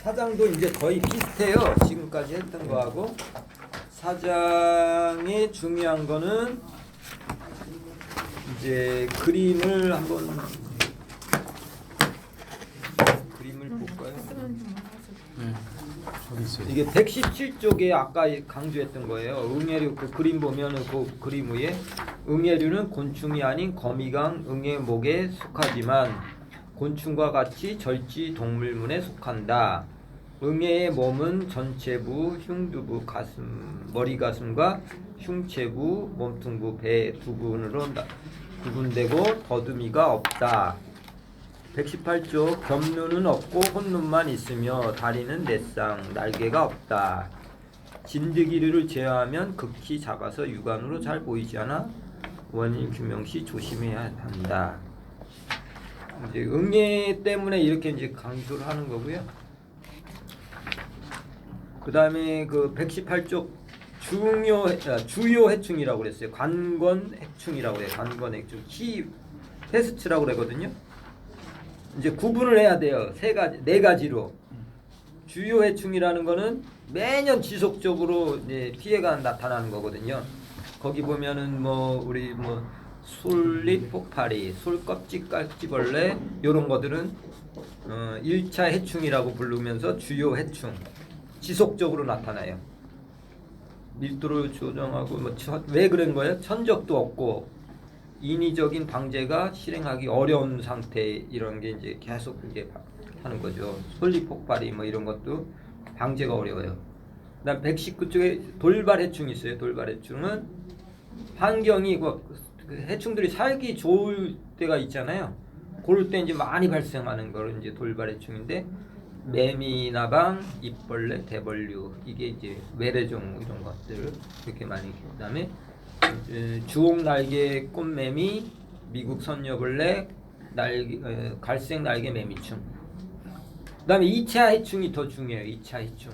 사장도 이제 거의 비슷해요. 지금까지 했던 거하고. 사장의 중요한 거는 이제 그림을 볼까요? 저기 있어요. 이게 117쪽에 아까 강조했던 거예요. 응애류 그 그림 보면은 그 그림 위에 응애류는 곤충이 아닌 거미강 응애목에 속하지만 곤충과 같이 절지 동물문에 속한다. 응애의 몸은 전체부, 흉두부, 가슴, 머리 가슴과 흉체부, 몸통부, 배 두 부분으로 구분되고 더듬이가 없다. 118쪽 겹눈은 없고 혼눈만 있으며 다리는 넷쌍, 날개가 없다. 진드기류를 제외하면 극히 작아서 육안으로 잘 보이지 않아 원인 규명 시 조심해야 한다. 이제 응애 때문에 이렇게 이제 강조를 하는 거고요. 그 다음에 그 118쪽 주요 해충이라고 그랬어요. 관건 해충이라고 해요. 관건 해충. 키 페스트라고 그러거든요. 이제 구분을 해야 돼요. 네 가지로. 주요 해충이라는 거는 매년 지속적으로 이제 피해가 나타나는 거거든요. 거기 보면은 우리 솔잎 폭파리, 솔껍질 깔치벌레 이런 것들은 1차 해충이라고 부르면서 주요 해충. 지속적으로 나타나요. 밀도를 조정하고 왜 그런 거예요? 천적도 없고 인위적인 방제가 실행하기 어려운 상태 이런 게 이제 계속 이제 하는 거죠. 솔잎 폭발이 이런 것도 방제가 어려워요. 그다음 119쪽에 돌발 해충이 있어요. 돌발 해충은 환경이 해충들이 살기 좋을 때가 있잖아요. 그럴 때 이제 많이 발생하는 거를 이제 돌발 해충인데 매미나방, 입벌레, 대벌류 이게 이제 외래종 이런 것들 그렇게 많이 있고 그다음에 주옥 날개 꽃매미, 미국 선녀벌레, 갈색 날개 매미충. 그다음에 2차 해충이 더 중요해요. 2차 해충.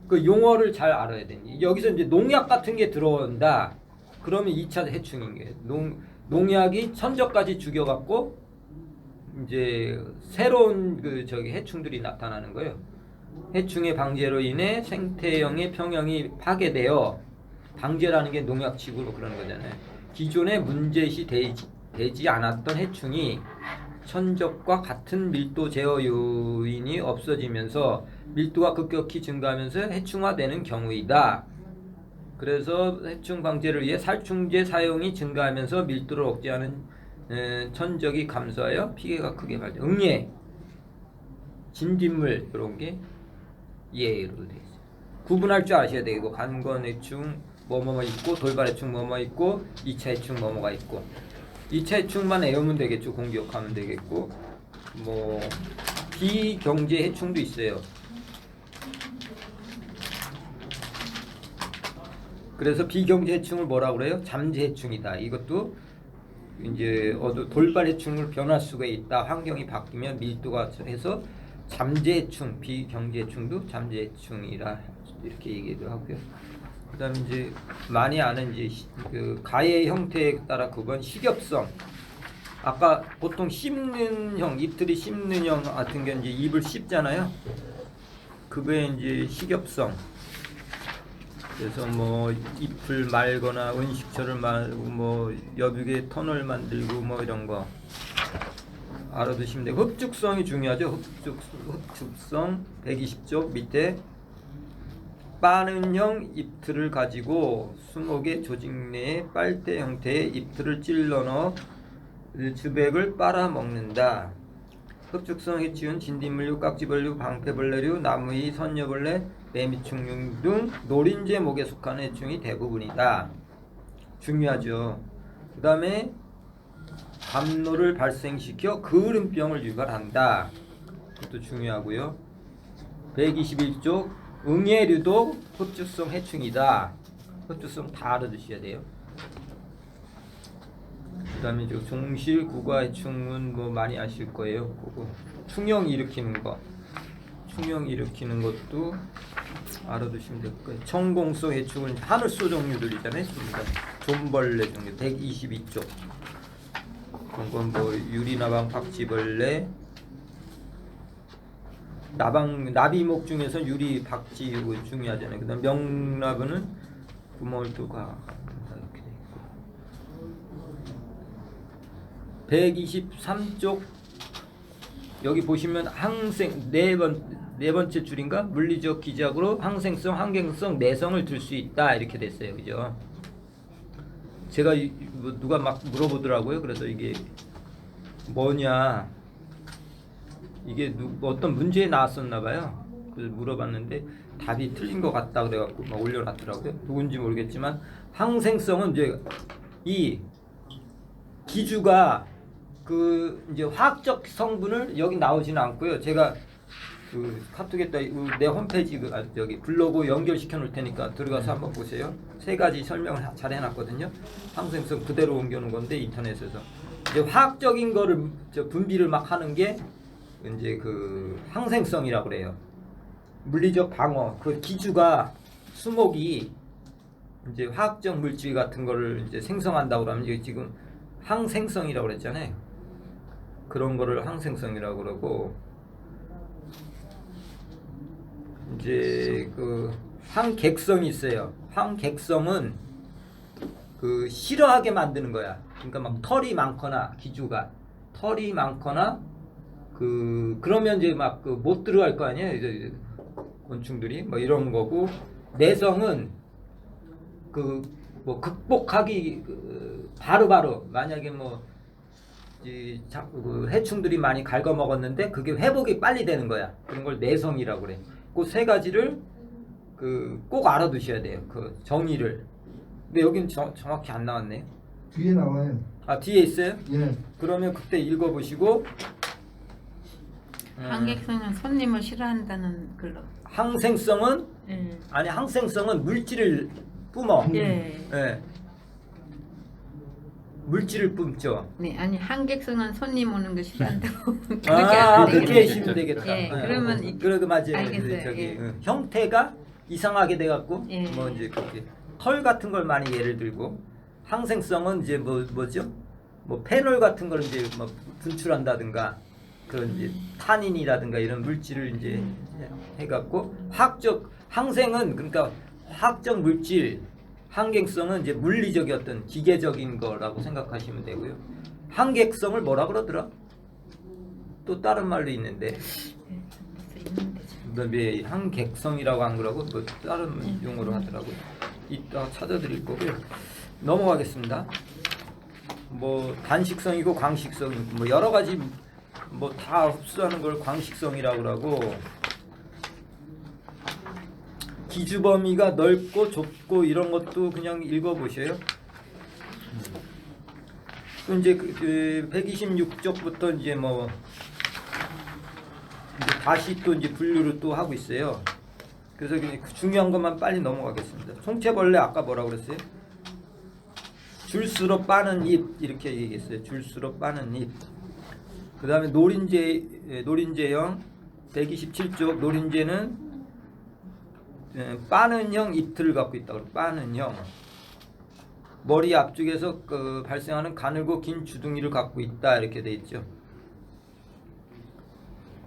그 용어를 잘 알아야 됩니다. 여기서 이제 농약 같은 게 들어온다. 그러면 2차 해충인 거예요. 농약이 천적까지 죽여갖고 이제 새로운 해충들이 나타나는 거예요. 해충의 방제로 인해 생태형의 평형이 파괴되어 방제라는 게 농약치고 그러는 거잖아요. 기존에 문제시 되지 않았던 해충이 천적과 같은 밀도 제어 요인이 없어지면서 밀도가 급격히 증가하면서 해충화되는 경우이다. 그래서 해충 방제를 위해 살충제 사용이 증가하면서 밀도를 억제하는 천적이 감소하여 피해가 크게 발생. 응애, 진딧물 이런 게 예로 되어 있어요. 구분할 줄 아셔야 되고 관건해충 뭐뭐 있고 돌발해충 뭐뭐 있고 2차 해충 뭐뭐가 있고 2차 해충만 외우면 되겠죠. 공격하면 되겠고 비경제 해충도 있어요. 그래서 비경제 해충을 뭐라고 그래요? 잠재 해충이다. 이것도 이제 돌발 해충을 변할 수가 있다. 환경이 바뀌면 밀도가 해서 잠재 해충, 비경제 해충도 잠재 해충이라 이렇게 얘기도 하고요. 그다음에 이제 많이 아는 이제 그 가해 형태에 따라 그건 식엽성. 아까 보통 씹는 형, 잎들이 씹는 형 같은 경우 이제 잎을 씹잖아요. 그게 이제 식엽성. 그래서 잎을 말거나 은식처를 말고 여백의 터널 만들고 이런 거 알아두시면 되고 흡죽성이 중요하죠. 흡죽성 120쪽 밑에 빠는형 잎틀을 가지고 20개 조직 내에 빨대 형태의 잎틀을 찔러 넣어 주백을 빨아먹는다. 흡죽성 해충은 진딧물류, 깍지벌류, 방패벌레류, 나무위, 선녀벌레, 매미충 등 노린재 목에 속하는 해충이 대부분이다. 중요하죠. 그 다음에 감로를 발생시켜 그을음병을 유발한다. 그것도 중요하고요. 121쪽 응애류도 흡죽성 해충이다. 흡죽성 다 알아두셔야 돼요. 그 다음에 종실 구과해충은 많이 아실 거예요. 그거 충형 일으키는 거. 충형 일으키는 것도 알아두시면 될 거예요. 청공성 해충은 하늘소 종류들이잖아요. 좀벌레 종류 122쪽. 그건 유리나방 박쥐벌레, 나비목 중에서 유리, 박쥐 이거 중요하잖아요. 그다음 명나무는 구멍을 뚫고 이렇게 돼 있고. 123쪽 여기 보시면 항생 네 번째 줄인가 물리적 기작으로 항생성, 환경성, 내성을 들 수 있다 이렇게 됐어요, 그죠? 제가 누가 막 물어보더라고요. 그래서 이게 뭐냐, 이게 어떤 문제에 나왔었나 봐요. 그래서 물어봤는데 답이 틀린 것 같다 그래갖고 막 올려놨더라고요. 누군지 모르겠지만 항생성은 이제 이 기주가 그 이제 화학적 성분을 여기 나오지는 않고요. 제가 그 카톡에다 내 홈페이지 여기 블로그 연결시켜 놓을 테니까 들어가서 한번 보세요. 세 가지 설명을 잘 해놨거든요. 항생성 그대로 옮겨놓은 건데 인터넷에서 이제 화학적인 거를 분비를 막 하는 게 이제 그 항생성이라고 그래요. 물리적 방어 그 기주가 수목이 이제 화학적 물질 같은 거를 이제 생성한다고 그러면 이게 지금 항생성이라고 그랬잖아요. 그런 거를 항생성이라고 그러고, 이제 그 항객성이 있어요. 항객성은 그 싫어하게 만드는 거야. 그러니까 막 털이 많거나 기주가 털이 많거나 그러면 이제 막 그 못 들어갈 거 아니에요. 이제 곤충들이 뭐 이런 거고, 내성은 그 뭐 극복하기 바로바로 만약에 뭐 그 해충들이 많이 갉아먹었는데 그게 회복이 빨리 되는 거야. 그런 걸 내성이라고 그래. 그 세 가지를 그 꼭 알아두셔야 돼요. 그 정의를. 근데 여기는 정확히 안 나왔네요. 뒤에 나와요. 아, 뒤에 있어요? 예. 그러면 그때 읽어보시고. 항객성은 손님을 싫어한다는 글로. 항생성은 아니 항생성은 물질을 뿜어. 예. 예. 물질을 뿜죠. 네, 아니 항객성은 손님 오는 거 싫어한다고. 그렇게 아, 하면 그렇게 되겠네요. 하시면 되겠다. 예, 그러면 그러고 맞아요. 알겠어요. 저기 예. 형태가 이상하게 돼갖고 예. 뭐 이제 그렇게 털 같은 걸 많이 예를 들고, 항생성은 이제 뭐죠? 뭐 페놀 같은 걸 이제 뭐 분출한다든가 그런 이제 타닌이라든가 이런 물질을 이제 해갖고, 화학적 항생은 그러니까 화학적 물질, 항객성은 이제 물리적인 어떤 기계적인 거라고 생각하시면 되고요. 항객성을 뭐라 그러더라? 또 다른 말로 있는데 왜 항객성이라고 한 거라고 뭐 다른 용어로 하더라고요. 이따 찾아드릴 거고요. 넘어가겠습니다. 뭐 단식성이고 광식성이고 뭐 여러 가지 뭐 다 흡수하는 걸 광식성이라고 그러고, 기주 범위가 넓고 좁고 이런 것도 그냥 읽어보셔요. 또 이제 그 126쪽부터 이제 뭐 이제 다시 또 이제 분류를 또 하고 있어요. 그래서 그냥 중요한 것만 빨리 넘어가겠습니다. 송채벌레 아까 뭐라고 그랬어요? 줄수로 빠는 잎 이렇게 얘기했어요. 줄수로 빠는 잎. 그 다음에 노린재형 127쪽 노린재는 빠는형 잎틀을 갖고 있다고. 빠는형 머리 앞쪽에서 발생하는 가늘고 긴 주둥이를 갖고 있다 이렇게 돼 있죠.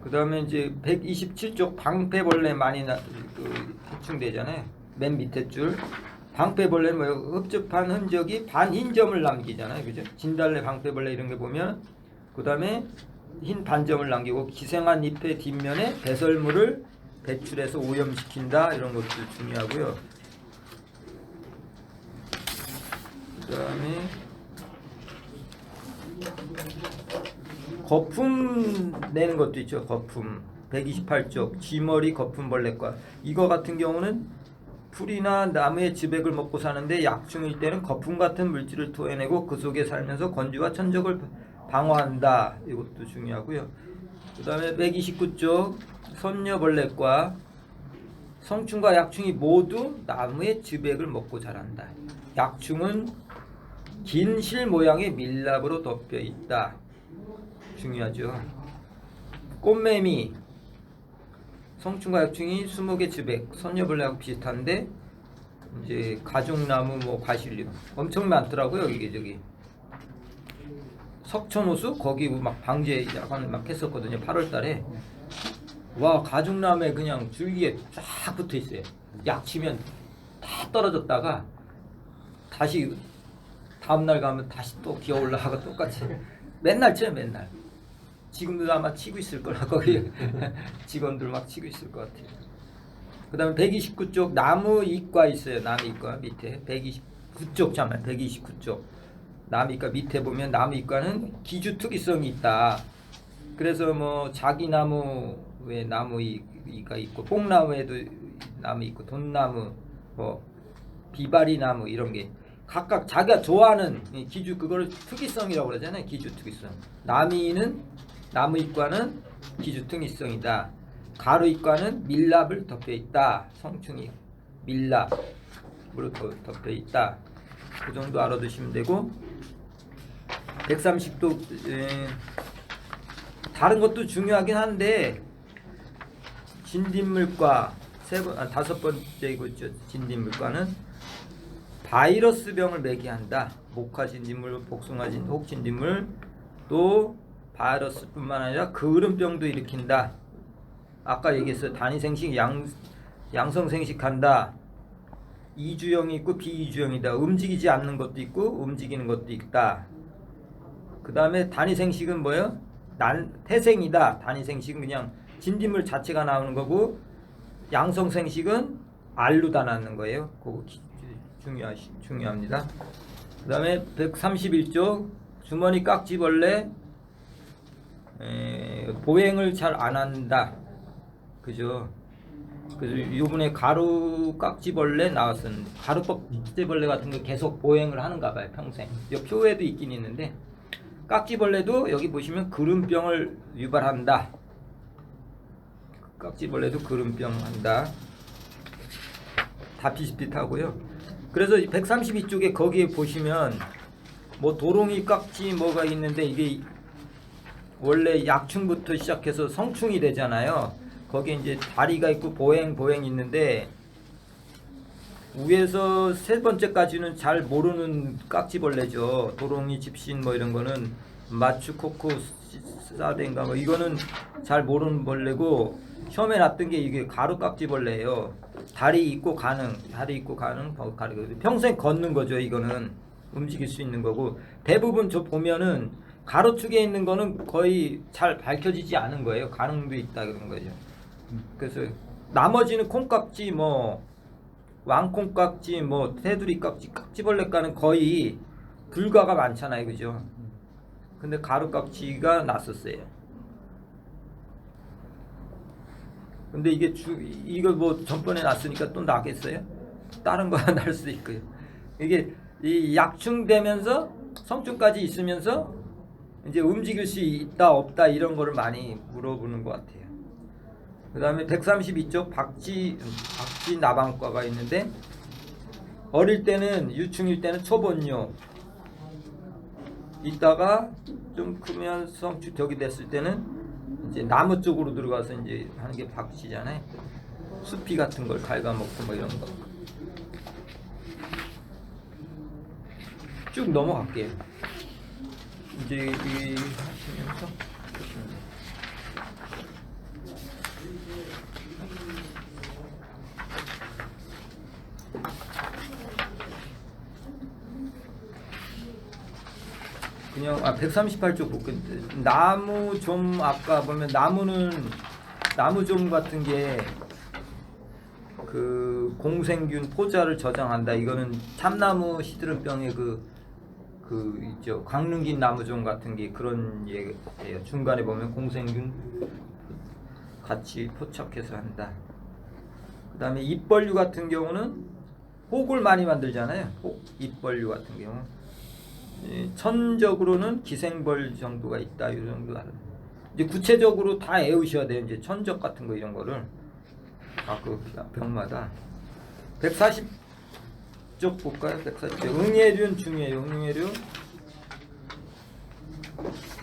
그 다음에 이제 127쪽 방패벌레 많이 해충되잖아요. 맨 밑에 줄 방패벌레는 뭐 흡접한 흔적이 반흰 점을 남기잖아요, 그죠? 진달래 방패벌레 이런 게 보면 그 다음에 흰 반점을 남기고, 기생한 잎의 뒷면에 배설물을 배출해서 오염시킨다 이런 것도 중요하고요. 그 다음에 거품 내는 것도 있죠. 거품 128쪽 쥐머리 거품벌레과, 이거 같은 경우는 풀이나 나무의 즙액을 먹고 사는데 약충일 때는 거품 같은 물질을 토해내고 그 속에 살면서 건조와 천적을 방어한다. 이것도 중요하고요. 그 다음에 129쪽 선녀벌레과, 성충과 약충이 모두 나무의 즙액을 먹고 자란다. 약충은 긴 실 모양의 밀랍으로 덮여 있다. 중요하죠. 꽃매미, 성충과 약충이 수목의 즙액, 선녀벌레하고 비슷한데 이제 가죽나무 뭐 과실류 엄청 많더라고요. 이게 저기 석촌호수 거기 막 방제 약간 막 했었거든요. 8월달에. 와, 가죽나무에 그냥 줄기에 쫙 붙어 있어요. 약 치면 다 떨어졌다가 다시 다음날 가면 다시 또 기어 올라가고 똑같이 맨날 쳐요, 맨날. 지금도 아마 치고 있을 거라 거기 직원들 막 치고 있을 것 같아요. 그다음에 129쪽 나무 이과 있어요. 나무 이과 밑에 129쪽 잠깐 129쪽 나무 이과 밑에 보면 나무 이과는 기주 특이성이 있다. 그래서 뭐 자기나무에 나무 이가 있고 뽕나무에도 나무 있고 돈나무 뭐 비바리 나무 이런 게 각각 자기가 좋아하는 이 기주 그거를 특이성이라고 그러잖아요. 기주 특이성. 나무 이과는 기주 특이성이다. 가루 이과는 밀랍을 덮여 있다. 성충이 밀랍으로 덮여 있다. 그 정도 알아두시면 되고 130도 다른 것도 중요하긴 한데 진딧물과 다섯 번째이고 진딧물과는 바이러스병을 매개한다. 목화 진딧물, 복숭아 진딧물, 혹 진딧물 또 바이러스뿐만 아니라 그을음병도 일으킨다. 아까 얘기했어요. 단위생식, 양성생식한다. 이주형이 있고 비이주형이다. 움직이지 않는 것도 있고 움직이는 것도 있다. 그 다음에 단위생식은 뭐예요? 태생이다. 단위생식은 그냥 진딧물 자체가 나오는 거고 양성생식은 알로 다 낳는 거예요. 그거 중요합니다. 그 다음에 131쪽 주머니 깍지벌레 보행을 잘 안 한다. 그죠? 그래서 요번에 가루 깍지벌레 나왔었는데 가루 깍지벌레 같은 거 계속 보행을 하는가 봐요. 평생. 요 표에도 있긴 있는데 깍지벌레도 여기 보시면 그름병을 유발한다. 깍지벌레도 그름병 한다. 다 비슷비슷하고요. 그래서 132쪽에 거기에 보시면 뭐 도롱이 깍지 뭐가 있는데 이게 원래 약충부터 시작해서 성충이 되잖아요. 거기에 이제 다리가 있고 보행 있는데 위에서 세 번째까지는 잘 모르는 깍지벌레죠. 도롱이, 집신 뭐 이런 거는 마추코코 사데인가 뭐 이거는 잘 모르는 벌레고 처음에 놨던 게 이게 가루 깍지벌레예요. 다리 있고 가능 평생 걷는 거죠. 이거는 움직일 수 있는 거고 대부분 저 보면은 가로축에 있는 거는 거의 잘 밝혀지지 않은 거예요. 가능도 있다 그런 거죠. 그래서 나머지는 콩깍지 뭐 왕콩깍지 뭐 테두리 깍지 깍지벌레과는 거의 불가가 많잖아요. 그죠? 근데 가루깍지가 났었어요. 근데 이게 이거 뭐 전번에 났으니까 또 나겠어요? 다른 거 날 수도 있고요. 이게 이 약충되면서 성충까지 있으면서 이제 움직일 수 있다 없다 이런 거를 많이 물어보는 것 같아요. 그 다음에 132쪽 박쥐 나방과가 있는데 어릴 때는 유충일 때는 초본요 있다가 좀 크면 성충격이 됐을 때는 이제 나무 쪽으로 들어가서 이제 하는 게 박쥐잖아요. 수피 같은 걸 갉아먹고 뭐 이런 거. 쭉 넘어갈게요. 이제 이 하시면서 보시면 돼요. 그냥 138쪽 볼게요. 나무 좀 아까 보면 나무 좀 같은 게 그 공생균 포자를 저장한다. 이거는 참나무 시드름병의 그 있죠. 광릉긴 나무종 같은 게 그런 얘기예요. 중간에 보면 공생균 같이 포착해서 한다. 그 다음에 잎벌류 같은 경우는 혹을 많이 만들잖아요. 혹, 잎벌류 같은 경우. 천적으로는 기생벌 정도가 있다. 이 정도 알아요. 이제 구체적으로 다 외우셔야 돼요. 이제 천적 같은 거 이런 거를 그 병마다 140쪽 볼까요? 140쪽 응애륜 중요해요. 응애륜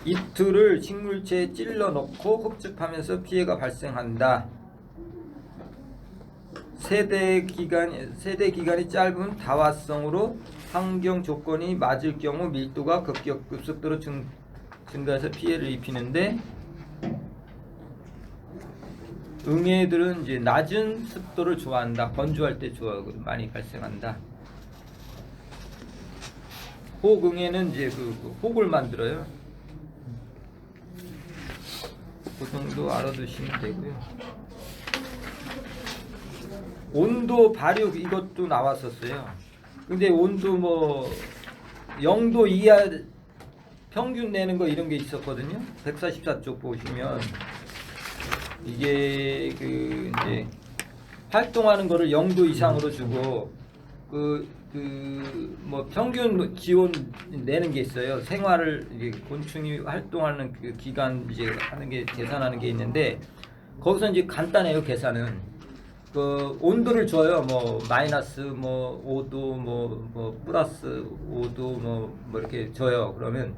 이틀을 식물체에 찔러 넣고 흡집하면서 피해가 발생한다. 세대 기간이 짧은 다화성으로 환경 조건이 맞을 경우 밀도가 급속도로 증가해서 피해를 입히는데 응애들은 이제 낮은 습도를 좋아한다. 건조할 때 많이 발생한다. 혹응애는 이제 그 혹을 만들어요. 그 정도 알아두시면 되고요. 온도 발육 이것도 나왔었어요. 근데 온도 뭐 0도 이하 평균 내는 거 이런 게 있었거든요. 144쪽 보시면 이게 그 이제 활동하는 거를 0도 이상으로 주고 뭐 평균 기온 내는 게 있어요. 생활을 이게 곤충이 활동하는 그 기간 이제 하는 게 계산하는 게 있는데 거기서 이제 간단해요. 계산은 그 온도를 줘요. 뭐 마이너스 뭐 5도 뭐 플러스 5도 뭐 이렇게 줘요. 그러면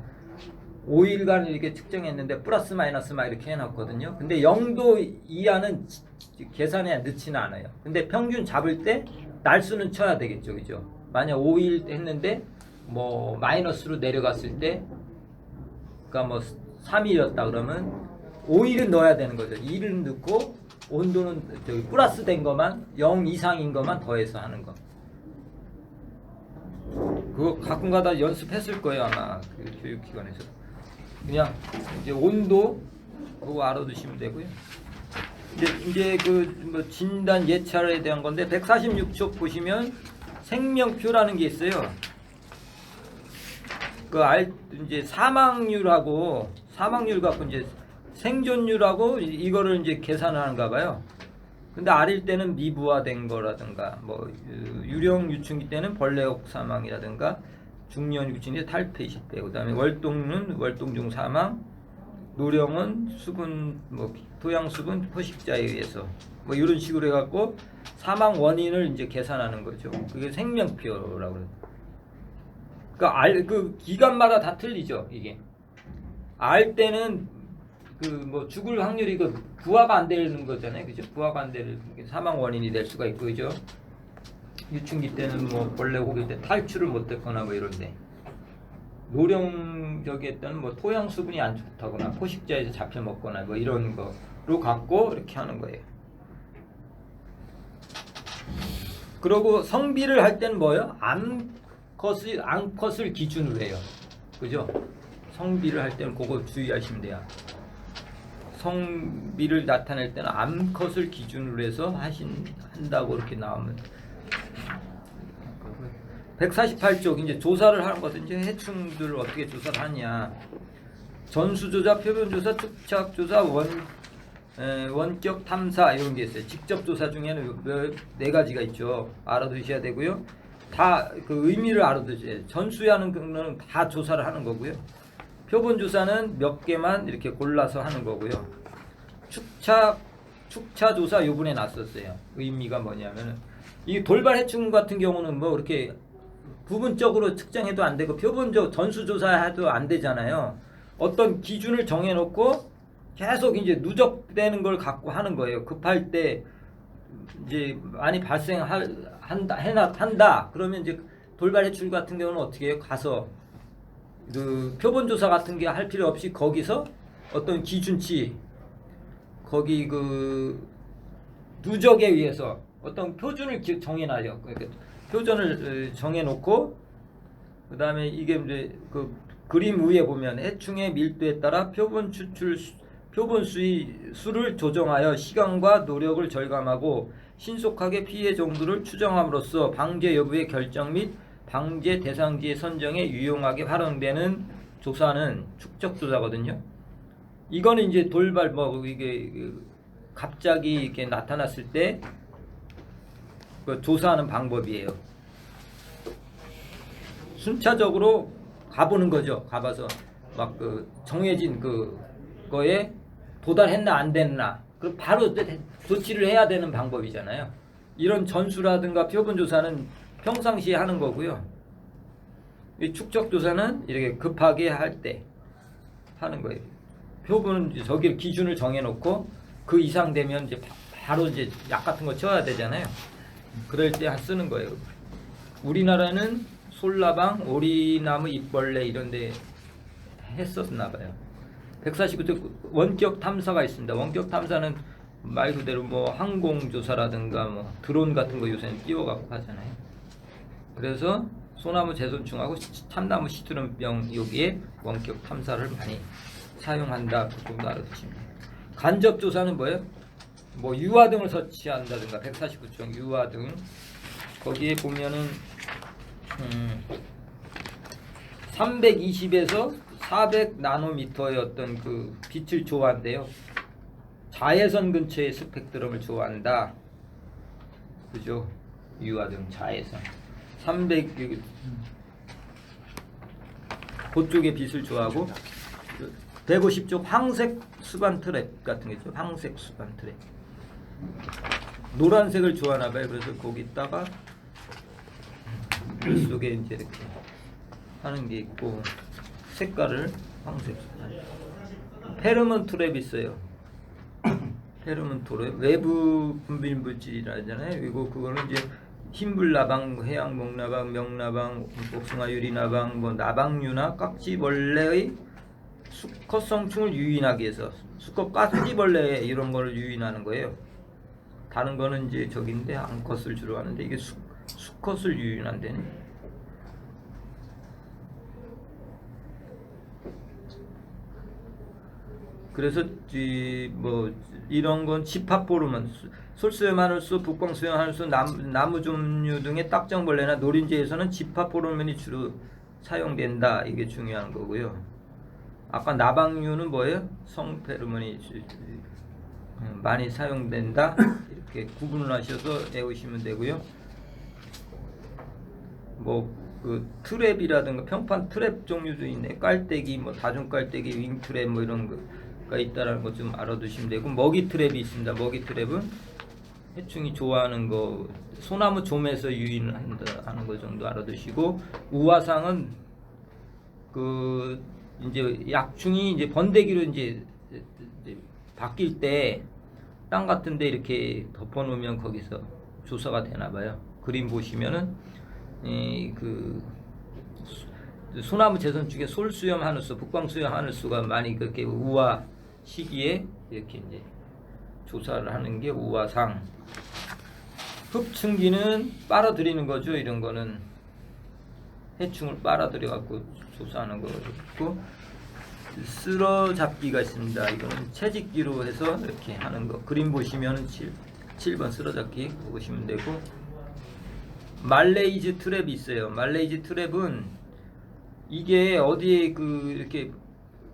5일간 이렇게 측정했는데 플러스 마이너스 막 이렇게 해놨거든요. 근데 0도 이하는 계산에 넣지는 않아요. 근데 평균 잡을 때 날수는 쳐야 되겠죠, 그죠? 만약 5일 했는데 뭐 마이너스로 내려갔을 때, 그러니까 뭐 3일이었다 그러면 5일은 넣어야 되는 거죠. 2일은 넣고 온도는 저기 플러스 된 것만 0 이상인 것만 더해서 하는 거. 그거 가끔가다 연습했을 거예요 아마 그 교육기관에서. 그냥 이제 온도 그거 알아두시면 되고요. 이제 그 뭐 진단 예찰에 대한 건데 146쪽 보시면 생명표라는 게 있어요. 그 이제 사망률 갖고 이제 생존율하고 이거를 이제 계산하는가 봐요. 근데 알일 때는 미부화된 거라든가 뭐 유령 유충기 때는 벌레옥 사망이라든가 중년 유충기 탈폐 20배, 그다음에 월동은 월동중 사망, 노령은 수분 뭐 토양 수분 포식자에 의해서 뭐 이런 식으로 해갖고 사망 원인을 이제 계산하는 거죠. 그게 생명표라고 그래요. 그러니까 그 기간마다 다 틀리죠. 이게 알 때는 그 뭐 죽을 확률이 그 부화가 안 되는 거잖아요, 그죠? 부화가 안 되는 사망 원인이 될 수가 있고, 그죠? 유충기 때는 뭐 벌레 혹일 때 탈출을 못했거나 뭐 이런데. 노령적일 때는 뭐 토양 수분이 안 좋다거나 포식자에서 잡혀 먹거나 뭐 이런 거로 갖고 이렇게 하는 거예요. 그리고 성비를 할 때는 뭐예요? 암컷을 기준으로 해요. 그죠? 성비를 할 때는 그거 주의하시면 돼요. 성비를 나타낼 때는 암컷을 기준으로 해서 한다고 이렇게 나오면 148쪽 이제 조사를 하는 거든요. 해충들을 어떻게 조사를 하냐. 전수조사, 표본조사, 축착조사, 원격 탐사 이런 게 있어요. 직접 조사 중에는 네 가지가 있죠. 알아두셔야 되고요. 다 그 의미를 알아두셔야 돼요. 전수하는 경우는 다 조사를 하는 거고요. 표본조사는 몇 개만 이렇게 골라서 하는 거고요. 축차조사 요번에 났었어요. 의미가 뭐냐면은 이 돌발 해충 같은 경우는 뭐 이렇게 부분적으로 측정해도 안 되고 표본적 전수조사해도 안 되잖아요. 어떤 기준을 정해놓고 계속 이제 누적되는 걸 갖고 하는 거예요. 급할 때 이제 많이 한다. 그러면 이제 돌발 해충 같은 경우는 어떻게 해요? 가서 그 표본조사 같은 게 할 필요 없이 거기서 어떤 기준치 거기 그 누적에 의해서 어떤 표준을 정해놔요. 그러니까 표준을 정해놓고 그 다음에 이게 이제 그 그림 위에 보면 해충의 밀도에 따라 표본 수를 조정하여 시간과 노력을 절감하고 신속하게 피해 정도를 추정함으로써 방제 여부의 결정 및 방제 대상지의 선정에 유용하게 활용되는 조사는 축적 조사거든요. 이거는 이제 돌발 뭐 이게 갑자기 이렇게 나타났을 때 그 조사하는 방법이에요. 순차적으로 가보는 거죠. 가봐서 막 그 정해진 그거에 도달했나 안 됐나 그럼 바로 조치를 해야 되는 방법이잖아요. 이런 전수라든가 표본 조사는 평상시에 하는 거고요. 이 축적 조사는 이렇게 급하게 할 때 하는 거예요. 표본은 저기 기준을 정해놓고 그 이상 되면 이제 바로 이제 약 같은 거 쳐야 되잖아요. 그럴 때 쓰는 거예요. 우리나라는 솔라방, 오리나무, 잎벌레 이런데 했었나 봐요. 149쪽 원격 탐사가 있습니다. 원격 탐사는 말 그대로 뭐 항공조사라든가 뭐 드론 같은 거 요새는 띄워갖고 하잖아요. 그래서 소나무 재선충하고 참나무 시트름병 여기에 원격 탐사를 많이 사용한다. 그 정도 알아두시면 돼요. 간접조사는 뭐예요? 뭐 유화등을 설치한다든가 149종 유화등 거기에 보면은 320에서 400 나노미터의 어떤 그 빛을 좋아한대요. 자외선 근처의 스펙트럼을 좋아한다. 그죠? 유화등 자외선 300 그쪽의 빛을 좋아하고 150쪽 황색 수반 트랩 같은 게 있죠. 황색 수반 트랩. 노란색을 좋아하나 봐요. 그래서 거기다가 물 속에 이제 이렇게 하는 게 있고 색깔을 황색 수반. 페로몬 트랩 있어요. 페로몬 트랩 외부 분비 물질이라잖아요. 이거 그거는 이제 흰불나방, 해양목나방, 명나방, 복숭아 유리나방, 뭐 나방류나 깍지벌레의 수컷성충을 유인하기 위해서 수컷 깍지벌레 이런 거를 유인하는 거예요. 다른 거는 이제 저긴데 암컷을 주로 하는데 이게 수컷을 유인한다네. 그래서 뭐 이런 건 집합포르몬, 솔수염 하늘수, 북방수염 하늘수, 나무 종류 등의 딱정벌레나 노린재에서는 집합포르몬이 주로 사용된다. 이게 중요한 거고요. 아까 나방류는 뭐예요? 성페로몬이 많이 사용된다. 이렇게 구분을 하셔서 외우시면 되고요. 뭐 그 트랩이라든가 평판 트랩 종류도 있네. 깔때기, 뭐 다중 깔때기, 윙 트랩 뭐 이런 거가 있다라는 거 좀 알아두시면 되고 먹이 트랩이 있습니다. 먹이 트랩은 해충이 좋아하는 거 소나무 좀에서 유인한다 하는 거 정도 알아두시고 우화상은 그 이제 약충이 이제 번데기로 이제 바뀔 때 땅 같은데 이렇게 덮어놓으면 거기서 조사가 되나 봐요. 그림 보시면은 그 소나무 재선축에 솔수염 하늘수, 북방수염 하늘수가 많이 그렇게 우화 시기에 이렇게 이제 조사를 하는 게 우화상. 흡충기는 빨아들이는 거죠. 이런 거는 해충을 빨아들여 갖고 조사하는 거고 쓸어잡기가 있습니다. 이거는 채집기로 해서 이렇게 하는 거. 그림 보시면 7번 쓸어잡기 보시면 되고 말레이즈 트랩이 있어요. 말레이즈 트랩은 이게 어디에 그 이렇게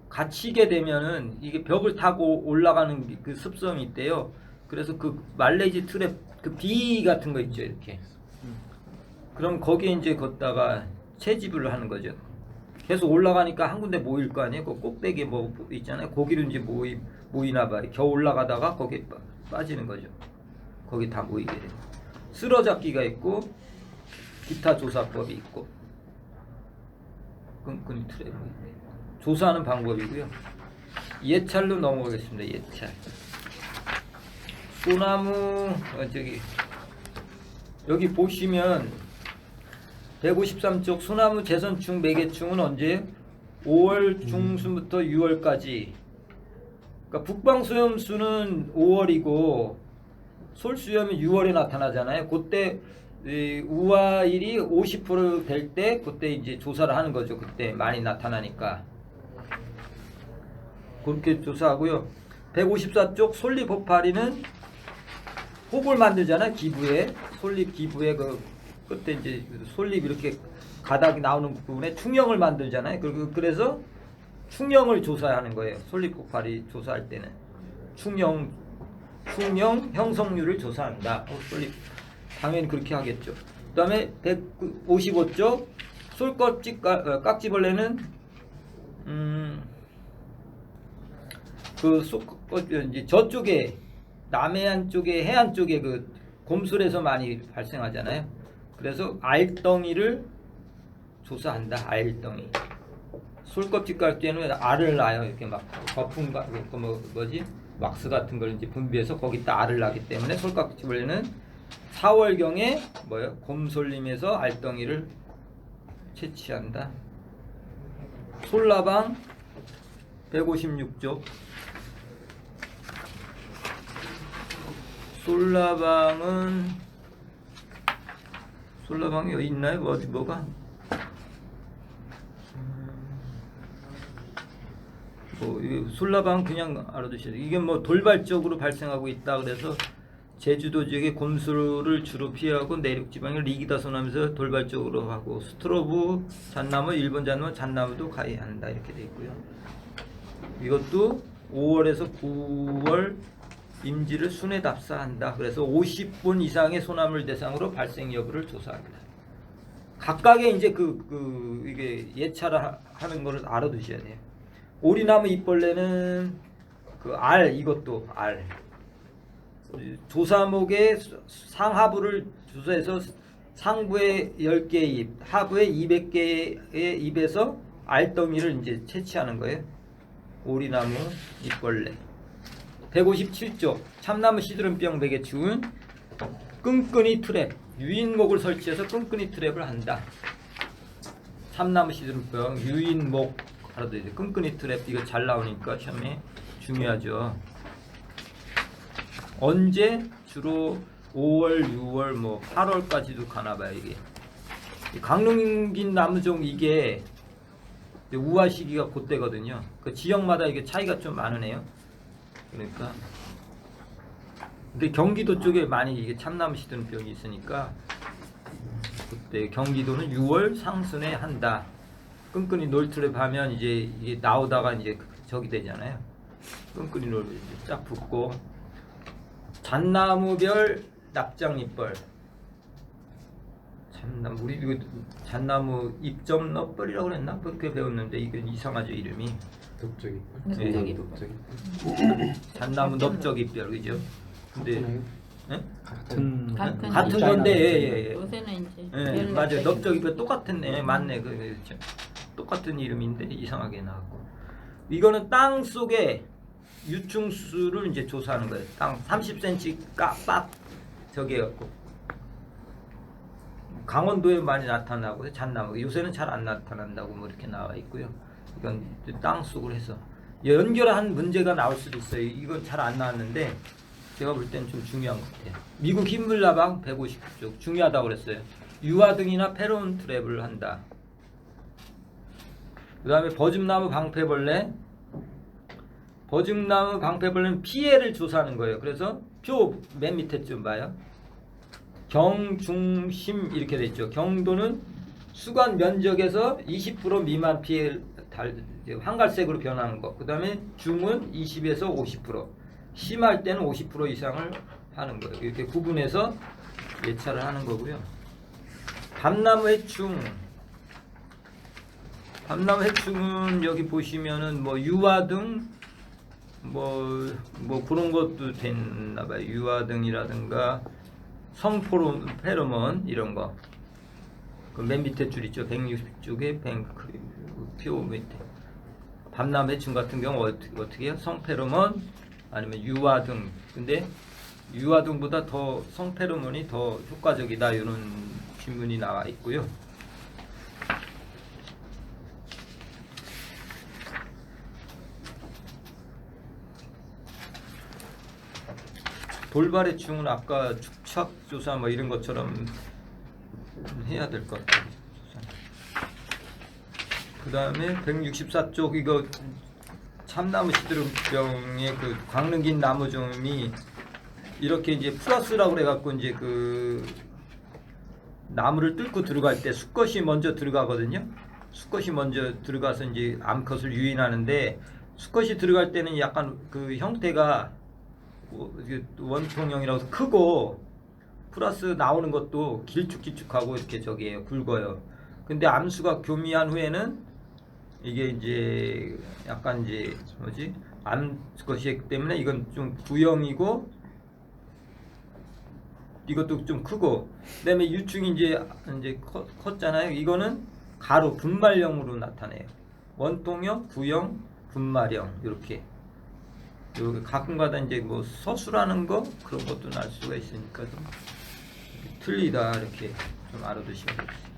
갇히게 되면은 이게 벽을 타고 올라가는 그 습성이 있대요. 그래서 그 말레이즈 트랩 그 비 같은 거 있죠. 이렇게. 그럼 거기에 이제 걷다가 채집을 하는 거죠. 계속 올라가니까 한 군데 모일 거 아니에요. 그 꼭대기 뭐 있잖아요. 거기로 이제 모이나 봐요. 겨우 올라가다가 거기에 빠지는 거죠. 거기 다 모이게 돼요. 쓸어잡기가 있고 기타 조사법이 있고 끈끈이 트랩이 있고 조사하는 방법이고요. 예찰로 넘어가겠습니다. 예찰. 소나무 저기 여기 보시면 153쪽 소나무 재선충 매개충은 언제? 5월 중순부터 6월까지. 그러니까 북방수염수는 5월이고 솔수염이 6월에 나타나잖아요. 그때 우화일이 50% 될 때 그때 이제 조사를 하는 거죠. 그때 많이 나타나니까. 그렇게 조사하고요. 154쪽 솔잎 호파리는 혹을 만들잖아요. 기부에 솔잎 기부에 그 끝에 이제 솔잎 이렇게 가닥이 나오는 부분에 충형을 만들잖아요. 그래서 충형을 조사하는 거예요. 솔잎 호파리 조사할 때는 충형 형성률을 조사한다. 솔잎 당연히 그렇게 하겠죠. 그 다음에 155쪽 솔껍질 깍지벌레는 이제 저쪽에 남해안 쪽에 해안 쪽에 그 곰술에서 많이 발생하잖아요. 그래서 알덩이를 조사한다. 알덩이. 솔껍질 깔 때는 알을 낳아요. 이렇게 막 거품과 뭐지 왁스 같은 걸 이제 분비해서 거기다 알을 낳기 때문에 솔깍지벌레는 4월경에 뭐요? 곰솔림에서 알덩이를 채취한다. 솔나방 156쪽 솔라방이 여기 있나요? 어디 뭐가? 이 솔라방 그냥 알아두셔야 돼요. 이게 뭐 돌발적으로 발생하고 있다. 그래서 제주도 지역의 곰수를 주로 피하고 내륙 지방을 리기다손하면서 돌발적으로 하고 스트로브 잣나무, 일본 잣나무도 가해한다 이렇게 돼 있고요. 이것도 5월에서 9월 임지를 순회 답사한다. 그래서 50분 이상의 소나물 대상으로 발생 여부를 조사합니다. 각각의 이제 이게 예찰을 하는 거를 알아두셔야 돼요. 오리나무 잎벌레는 이것도 알. 조사목의 상하부를 조사해서 상부에 10개의 잎, 하부에 200개의 잎에서 알덩이를 이제 채취하는 거예요. 오리나무 잎벌레. 157쪽 참나무 시드름병 베개충은 끈끈이 트랩, 유인목을 설치해서 끈끈이 트랩을 한다. 참나무 시드름병 유인목 알아둬야 돼. 끈끈이 트랩 이거 잘 나오니까 시험에 중요하죠. 언제? 주로 5월, 6월, 뭐 8월까지도 가나봐요. 이게 강릉긴 나무종 이게 우화 시기가 그때거든요. 그 지역마다 이게 차이가 좀 많으네요. 그러니까 근데 경기도 쪽에 많이 이게 참나무 시드름병이 있으니까 그때 경기도는 6월 상순에 한다. 끈끈이 놀트랩 하면 이제 이게 나오다가 이제 저기 되잖아요. 끈끈이 놀 쫙 붙고 잣나무별 납장잎벌. 잣나무 우리 이거 잣나무 잎점너벌이라고 그랬나? 그렇게 배웠는데 이게 이상하죠 이름이. 넓적이. 잣나무 넓적잎별 그죠? 근데 같은 같은 건데 요새는 이제 예, 맞아요. 넓적잎별 똑같네. 맞네. 똑같은 이름인데 이상하게 나왔고. 이거는 땅 속에 유충수를 이제 조사하는 거예요. 땅 30cm 깍빡 저기 갖고 강원도에 많이 나타나고 잣나무 요새는 잘 안 나타난다고 뭐 이렇게 나와 있고요. 이건 땅 속으로 해서 연결한 문제가 나올 수도 있어요. 이건 잘 안 나왔는데 제가 볼 때는 좀 중요한 것 같아요. 미국 흰물나방 150쪽 중요하다고 그랬어요. 유화 등이나 페로몬 트랩을 한다. 그 다음에 버즘나무 방패벌레. 버즘나무 방패벌레는 피해를 조사하는 거예요. 그래서 표 맨 밑에 좀 봐요. 경, 중, 심 이렇게 돼 있죠. 경도는 수관 면적에서 20% 미만 피해 황갈색으로 변하는 거. 그 다음에 중은 20에서 50%. 심할 때는 50% 이상을 하는 거예요. 이렇게 구분해서 예찰을 하는 거고요. 밤나무 해충. 밤나무 해충은 여기 보시면은 뭐 유화 등 뭐 그런 것도 됐나봐요. 유화 등이라든가 페로몬 이런 거. 그 맨 밑에 줄 있죠. 160쪽에 표 밑에. 밤나무 해충 같은 경우 어떻게 해요? 성페로몬 아니면 유화 등. 근데 유화 등보다 더 성페로몬이 더 효과적이다. 이런 질문이 나와 있고요. 돌발해충은 아까 축착조사 뭐 이런 것처럼 해야 될 것 같아요. 그 다음에 164쪽 이거 참나무 시드름병의 그 광릉긴 나무종이 이렇게 이제 플러스라고 그래갖고 이제 그 나무를 뚫고 들어갈 때 수컷이 먼저 들어가거든요. 수컷이 먼저 들어가서 이제 암컷을 유인하는데 수컷이 들어갈 때는 약간 그 형태가 원통형이라고 크고 플러스 나오는 것도 길쭉길쭉하고 이렇게 저기에요. 굵어요. 근데 암수가 교미한 후에는 이게 이제 약간 이제 뭐지? 암수컷이기 때문에 이건 좀 구형이고 이것도 좀 크고 그다음에 유충이 이제 컸잖아요. 이거는 가로 분말형으로 나타내요. 원통형, 구형, 분말형 이렇게. 가끔가다 이제 뭐 서술하는 거 그런 것도 날 수가 있으니까 좀 틀리다 이렇게 좀 알아두시면 되겠습니다.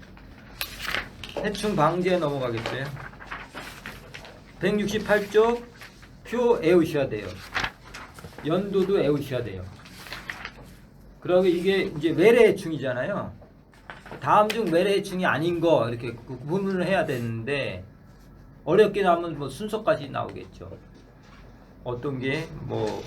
해충 방지에 넘어가겠어요. 168쪽 표 외우셔야 돼요. 연도도 외우셔야 돼요. 그러고 이게 이제 외래해충이잖아요. 다음 중 외래해충이 아닌 거 이렇게 구분을 해야 되는데 어렵게 나오면 뭐 순서까지 나오겠죠. 어떤 게 뭐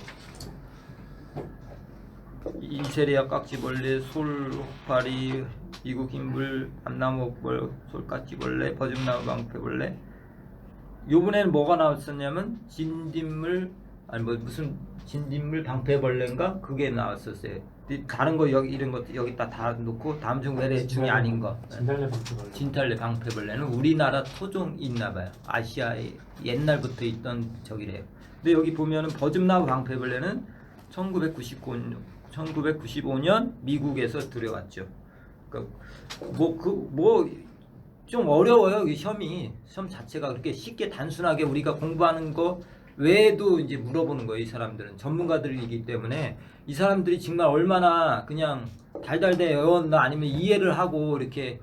이세리아 깍지벌레, 솔, 혹파리, 이국 흰불, 암나무 옥벌, 솔깍지벌레, 버즘나무 방패벌레. 요번에는 뭐가 나왔었냐면 진딧물 아니 뭐 무슨 진딧물 방패벌레인가 그게 나왔었어요. 다른 거 여기 이런 것도 여기다 다 놓고 다음 중 외래해충이 아닌 거. 진달래 방패벌레. 진달래 방패벌레는 우리나라 토종이 있나 봐요. 아시아에 옛날부터 있던 저기래요. 근데 여기 보면은 버즘나무 방패벌레는 1995년 미국에서 들여왔죠. 그러니까 좀 어려워요. 이 시험 자체가 그렇게 쉽게 단순하게 우리가 공부하는 거 외에도 이제 물어보는 거예요. 이 사람들은 전문가들이기 때문에 이 사람들이 정말 얼마나 그냥 달달대 외웠나 아니면 이해를 하고 이렇게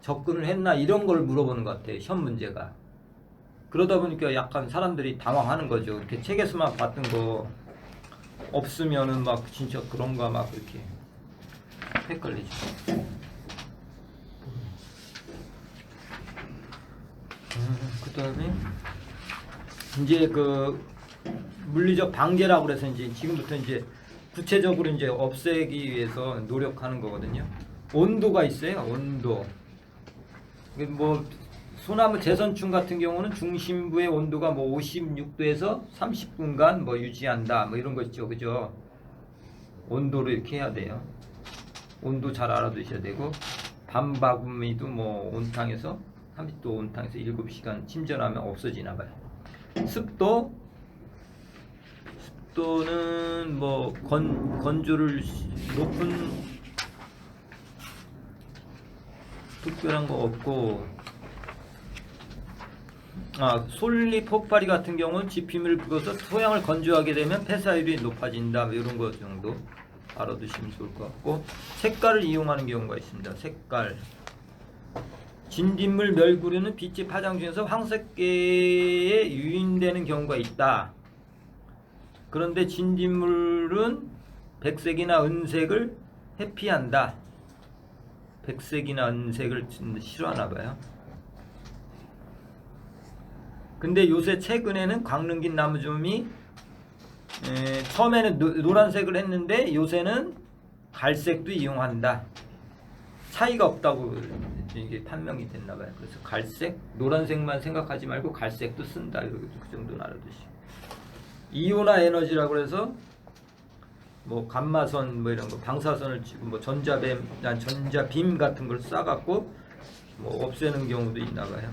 접근을 했나 이런 걸 물어보는 것 같아요. 시험 문제가. 그러다 보니까 약간 사람들이 당황하는 거죠. 이렇게 책에서만 봤던 거 없으면은 막 진짜 그런가 막 그렇게 헷갈리죠. 그다음에 이제 그 물리적 방제라고 그래서 이제 지금부터 이제 구체적으로 이제 없애기 위해서 노력하는 거거든요. 온도가 있어요. 온도. 뭐 소나무 재선충 같은 경우는 중심부의 온도가 뭐 56도에서 30분간 뭐 유지한다. 뭐 이런 거 있죠. 그죠? 온도를 이렇게 해야 돼요. 온도 잘 알아두셔야 되고 밤바구미도 뭐 온탕에서 30도 온탕에서 7시간 침전하면 없어지나 봐요. 습도는 뭐 건조를 높은 특별한 거 없고 솔잎 폭발이 같은 경우는 지피물을 불어서 토양을 건조하게 되면 폐사율이 높아진다. 이런 거 정도 알아두시면 좋을 것 같고 색깔을 이용하는 경우가 있습니다. 색깔 진딧물 멸구류는 빛의 파장 중에서 황색계에 유인되는 경우가 있다. 그런데 진딧물은 백색이나 은색을 회피한다. 백색이나 은색을 싫어하나 봐요. 근데 요새 최근에는 광릉긴 나무좀이 처음에는 노란색을 했는데 요새는 갈색도 이용한다. 차이가 없다고 이게 판명이 됐나 봐요. 그래서 갈색, 노란색만 생각하지 말고 갈색도 쓴다. 이렇게 그 정도는 알아두시고. 이온화 에너지라고 해서 뭐 감마선 뭐 이런 거 방사선을 치고 뭐 전자빔 같은 걸 쏴갖고 뭐 없애는 경우도 있나 봐요.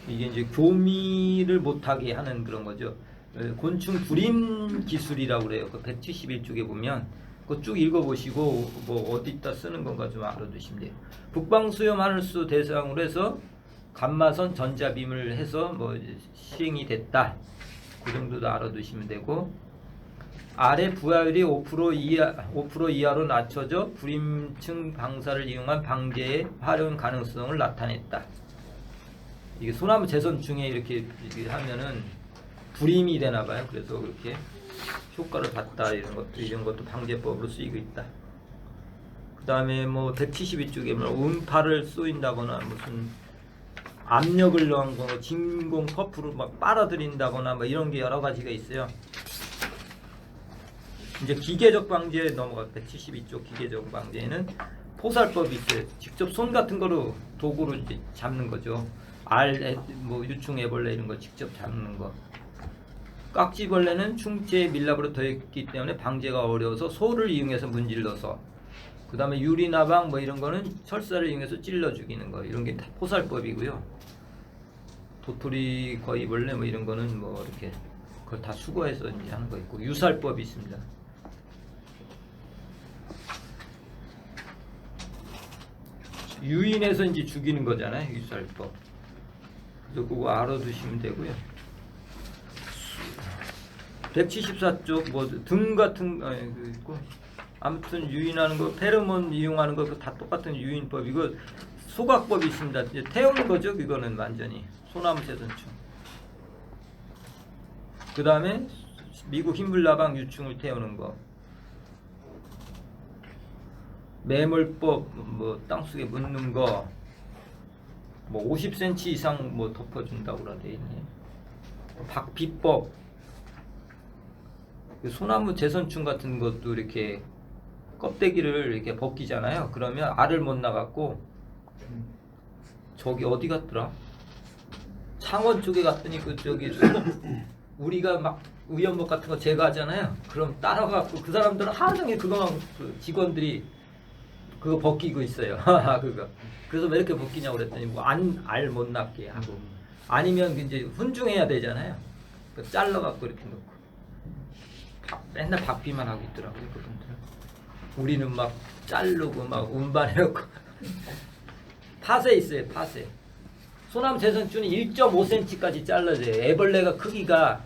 이게 이제 교미를 못하게 하는 그런 거죠. 곤충 불임 기술이라고 그래요. 그 171쪽에 보면 그거 쭉 읽어보시고 뭐 어디다 쓰는 건가 좀 알아두시면 돼요. 북방수염 하늘수 대상으로 해서 감마선 전자빔을 해서 뭐 시행이 됐다. 그 정도도 알아두시면 되고 아래 부하율이 5% 이하로 낮춰져 불임층 방사를 이용한 방제에 활용 가능성을 나타냈다. 이게 소나무 재선충에 이렇게 하면은 불임이 되나 봐요. 그래서 그렇게 효과를 봤다. 이런 것도 방제법으로 쓰이고 있다. 그 다음에 뭐 172쪽에 뭐 음파를 쏘인다거나 무슨 압력을 넣은 거, 진공 퍼프로 막 빨아들인다거나 뭐 이런 게 여러 가지가 있어요. 이제 기계적 방제에 넘어가 172쪽 기계적 방제에는 포살법이 있어요. 직접 손 같은 거로 도구로 이제 잡는 거죠. 뭐 유충 애벌레 이런 거 직접 잡는 거. 깍지벌레는 충치에 밀랍으로 되어 있기 때문에 방제가 어려워서 소를 이용해서 문질러서 그 다음에 유리나방 뭐 이런 거는 철사를 이용해서 찔러 죽이는 거 이런 게 다 포살법이고요. 도토리 거위벌레 뭐 이런 거는 뭐 이렇게 그걸 다 수거해서 이제 하는 거 있고 유살법이 있습니다. 유인해서 이제 죽이는 거잖아요. 유살법. 그래서 그거 알아두시면 되고요. 174쪽 뭐 등 같은 있고 아무튼 유인하는 거 페로몬 이용하는 거 다 똑같은 유인법. 이거 소각법이 있습니다. 이제 태우는 거죠. 이거는 완전히 소나무 재선충. 그 다음에 미국 흰불나방 유충을 태우는 거. 매몰법 뭐 땅속에 묻는 거 뭐 50cm 이상 뭐 덮어준다고 그러돼 있네. 박피법, 그 소나무 재선충 같은 것도 이렇게 껍데기를 이렇게 벗기잖아요. 그러면 알을 못 나갔고 저기 어디 갔더라? 창원 쪽에 갔더니 그 저기 우리가 막 우연목 같은 거 제거하잖아요. 그럼 따라가고 그 사람들은 하루 종일 그거만 그 직원들이 그거 벗기고 있어요. 그거. 그래서 왜 이렇게 벗기냐고 그랬더니 뭐 알 못 낳게 하고 아니면 이제 훈중해야 되잖아요. 그 잘라갖고 이렇게 놓고 맨날 박비만 하고 있더라고요. 그분들은. 우리는 막 자르고 막 운반해갖고 팥에 있어요. 팥에. 소나무 재선주는 1.5cm까지 잘라져요. 애벌레가 크기가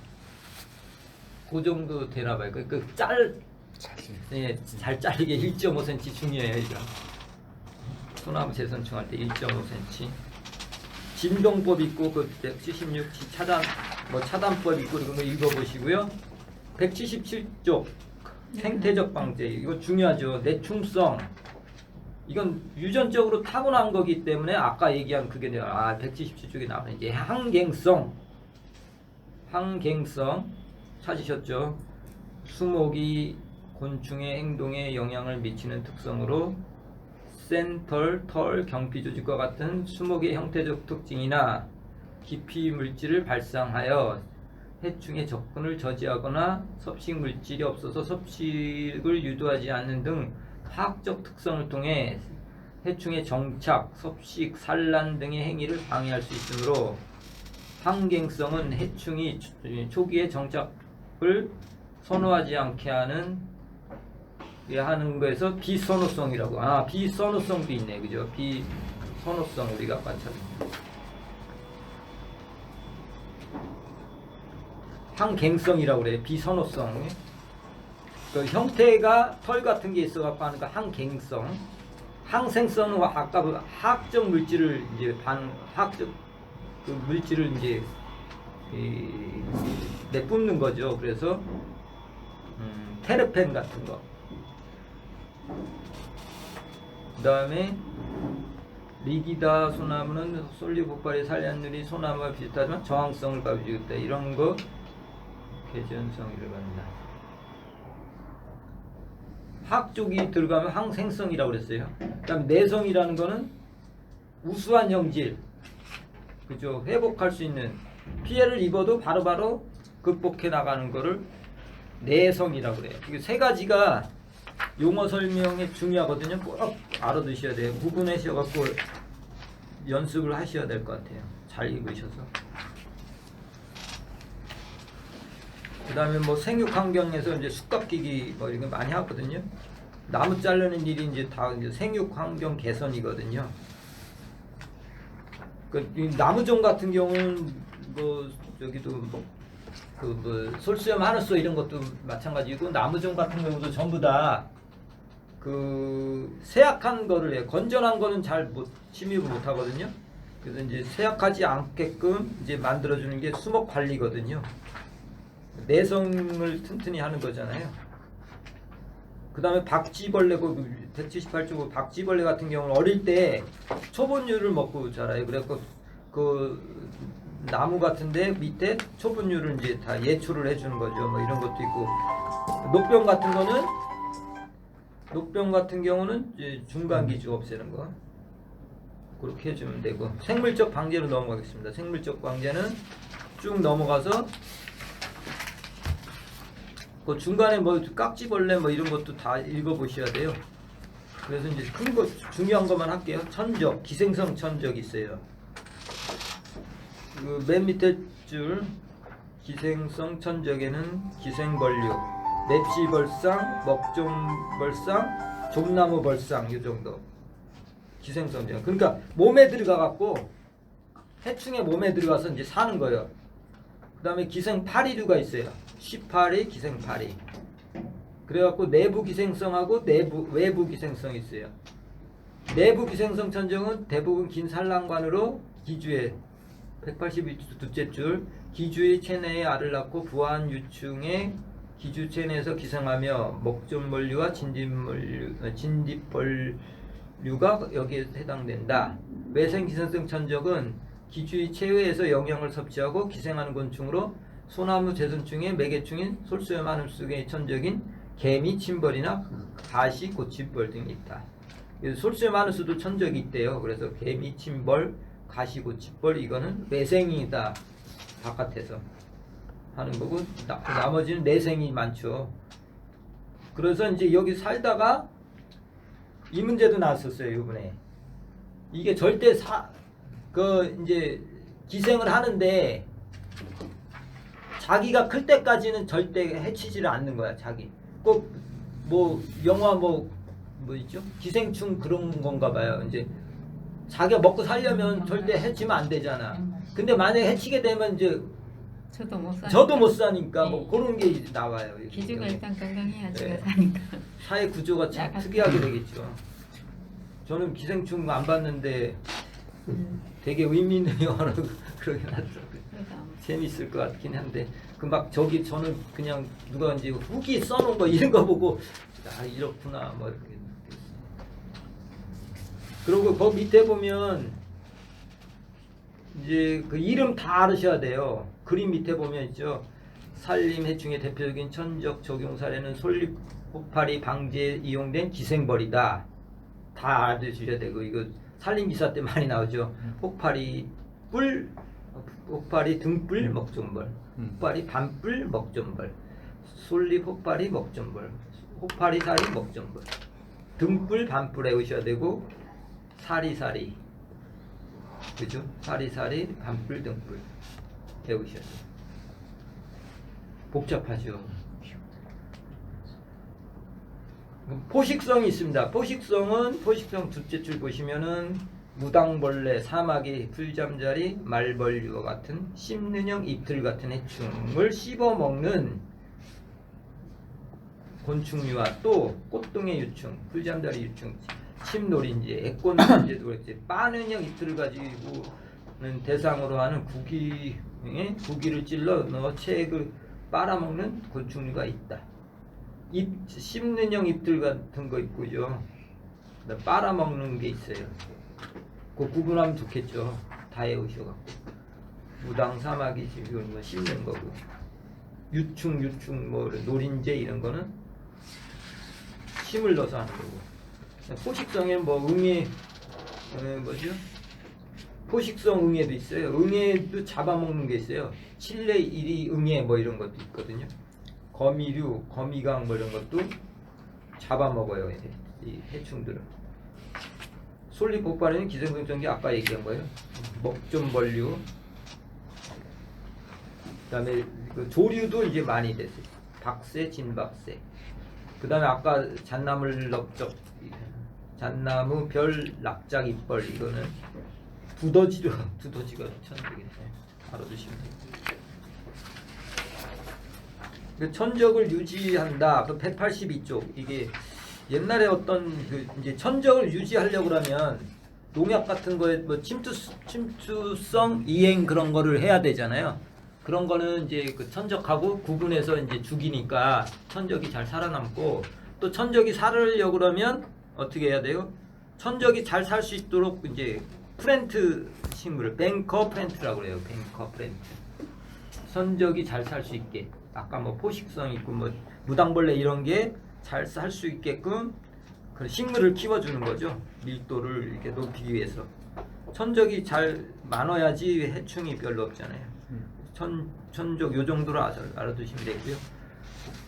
그 정도 되나 봐요. 네, 잘 자르게 1.5cm 중요해요. 이거. 소나무 재선충 할 때 1.5cm. 진동법 있고 그 176 차단법 있고 이거 뭐 읽어보시고요. 177쪽 생태적 방제 이거 중요하죠. 내충성 이건 유전적으로 타고난 거기 때문에 아까 얘기한 그게 내가 177쪽에 나오는 이제 항갱성 찾으셨죠? 수목이 곤충의 행동에 영향을 미치는 특성으로 센털, 털, 경피 조직과 같은 수목의 형태적 특징이나 기피 물질을 발생하여 해충의 접근을 저지하거나 섭식 물질이 없어서 섭식을 유도하지 않는 등 화학적 특성을 통해 해충의 정착, 섭식, 산란 등의 행위를 방해할 수 있으므로 항갱성은 해충이 초기에 정착을 선호하지 않게 하는 거에서 비선호성이라고. 비선호성도 있네, 그죠? 비선호성 우리가 아까 찾았네. 항갱성이라고 그래요. 비선호성. 그 형태가 털 같은 게 있어갖고 하는 거 항갱성. 항생성은 아까 그 화학적 물질을 이제 화학적 그 물질을 이제 내뿜는 거죠. 그래서 테르펜 같은 거. 그 다음에 리기다 소나무는 솔리 폭발의 산란율이 소나무와 비슷하지만 저항성을 가지고 있다. 이런 거 개전성이라고 합니다. 화학 쪽이 들어가면 항생성이라고 그랬어요. 그 다음에 내성이라는 거는 우수한 형질, 그죠? 회복할 수 있는 피해를 입어도 바로바로 극복해 나가는 거를 내성이라고 그래요. 이게 세 가지가 용어 설명에 중요하거든요. 꼭 알아두셔야 돼요. 구분하셔갖고 연습을 하셔야 될 것 같아요. 잘 읽으셔서. 그 다음에 뭐 생육 환경에서 이제 숙갑기기 뭐 이런 거 많이 하거든요. 나무 자르는 일이 이제 다 이제 생육 환경 개선이거든요. 그 나무종 같은 경우는 뭐 여기도 그 솔수염 하늘소 이런 것도 마찬가지고 나무종 같은 경우도 전부 다 그 세약한 거를 해요. 건전한 거는 잘 침입을 못 하거든요. 그래서 이제 세약하지 않게끔 이제 만들어주는 게 수목 관리거든요. 내성을 튼튼히 하는 거잖아요. 그 다음에 박쥐벌레, 178쪽 박쥐벌레 같은 경우는 어릴 때 초본류를 먹고 자라요. 그래서 그 나무 같은데 밑에 초본류를 이제 다 예초를 해주는 거죠. 뭐 이런 것도 있고, 녹병 같은 경우는 이제 중간기주 없애는 거 그렇게 해주면 되고, 생물적 방제로 넘어가겠습니다. 생물적 방제는 쭉 넘어가서 그 중간에 뭐 깍지벌레 뭐 이런 것도 다 읽어보셔야 돼요. 그래서 이제 큰 거 중요한 것만 할게요. 천적, 기생성 천적 있어요. 그 맨 밑에 줄 기생성 천적에는 기생벌류, 맵시벌상, 먹종벌상, 좀나무벌상 이 정도 기생성 천적. 그러니까 몸에 들어가 갖고 해충의 몸에 들어가서 이제 사는 거예요. 그 다음에 기생파리류가 있어요. 쉬파리, 기생파리. 그래갖고 내부 기생성하고 외부 기생성이 있어요. 내부 기생성 천적은 대부분 긴 산란관으로 기주에 182 둘째 줄 기주의 체내에 알을 낳고 부화한 유충의 기주체 내에서 기생하며 먹존벌류와 진딧벌류가 여기에 해당된다. 외생기생성 천적은 기주의 체외에서 영양을 섭취하고 기생하는 곤충으로 소나무 제선충의 매개충인 솔소염 한음속의 천적인 개미, 침벌이나 가시, 고침벌 등이 있다. 그래서 솔소염 한음수도 천적이 있대요. 그래서 개미, 침벌, 가시, 고침벌 이거는 외생이다. 바깥에서 하는 거고 나머지는 내생이 많죠. 그래서 이제 여기 살다가 이 문제도 나왔었어요. 이번에 이게 절대 이제 기생을 하는데 자기가 클 때까지는 절대 해치지를 않는 거야. 자기 꼭 뭐 영화 뭐 있죠? 기생충 그런 건가 봐요. 이제 자기가 먹고 살려면 절대 해치면 안 되잖아. 근데 만약에 해치게 되면 이제 저도 못 사니까 뭐 그런 게 이제 나와요. 기주가 일단 건강해야 지가 네. 사니까. 사회 구조가 참 특이하게 되겠죠. 저는 기생충 안 봤는데 되게 의미 있는 영화로 그러긴 하더라고요. 재밌을 것 같긴 한데 그 막 저기 저는 그냥 누가 이제 후기 써놓은 거 이런 거 보고 아 이렇구나 뭐 이렇게 그리고 거기 밑에 보면 이제 그 이름 다 알으셔야 돼요. 그림 밑에 보면 있죠. 산림 해충의 대표적인 천적 적용 사례는 솔잎 혹파리 방지에 이용된 기생벌이다. 다 알아두셔야 되고 이거 산림 기사 때 많이 나오죠. 혹파리 뿔, 혹파리 등뿔 먹존벌, 혹파리 반뿔 먹존벌, 솔잎 혹파리 먹존벌, 혹파리 사리 먹존벌, 등뿔 반뿔 외우셔야 되고 사리사리 그죠? 사리사리 반뿔 등뿔 배우셔야 돼요. 복잡하죠. 포식성이 있습니다. 포식성 둘째 줄 보시면은 무당벌레, 사마귀, 풀잠자리, 말벌류와 같은 씹는형 잎틀 같은 해충을 씹어먹는 곤충류와 또 꽃등의 유충, 풀잠자리 유충, 침노린지, 애꽃노린지도 그렇지 빠는형 잎틀을 가지고는 대상으로 하는 구기를 찔러 넣어 체액을 빨아먹는 곤충류가 있다. 잎 씹는형 잎들 같은 거 있고요. 빨아먹는 게 있어요. 그 구분하면 좋겠죠. 다 외우셔갖고 무당, 사마귀 이런 거 씹는 거고 유충 뭐 노린재 이런 거는 침을 넣어서 하는 거고 포식성에 뭐 응애 뭐죠? 포식성 응애도 있어요. 응애도 잡아먹는 게 있어요. 칠레 이리 응애 뭐 이런 것도 있거든요. 거미류, 거미강 뭐 이런 것도 잡아먹어요. 이 해충들은. 솔잎 폭발에는 기생성전기 아까 얘기한 거예요. 먹존벌류. 그다음에 그 조류도 이제 많이 됐어요. 박새, 진박새. 그다음에 아까 잣나무 별 낙작 잎벌 이거는 두더지가 천적이네요. 알아두시면 돼요. 천적을 유지한다. 182쪽 이게 옛날에 어떤 그 이제 천적을 유지하려고 그러면 농약 같은 거에 뭐 침투성 이행 그런 거를 해야 되잖아요. 그런 거는 이제 그 천적하고 구분해서 이제 죽이니까 천적이 잘 살아남고 또 천적이 살으려고 그러면 어떻게 해야 돼요? 천적이 잘 살 수 있도록 이제 프렌트 식물을 뱅커 프렌트라고 그래요. 뱅커 프렌트. 천적이 잘 살 수 있게. 아까 뭐 포식성 있고 뭐 무당벌레 이런 게 잘 살 수 있게끔 그 식물을 키워주는 거죠. 밀도를 이렇게 높이기 위해서. 천적이 잘 많아야지 해충이 별로 없잖아요. 천적 요 정도로 알아두시면 되고요.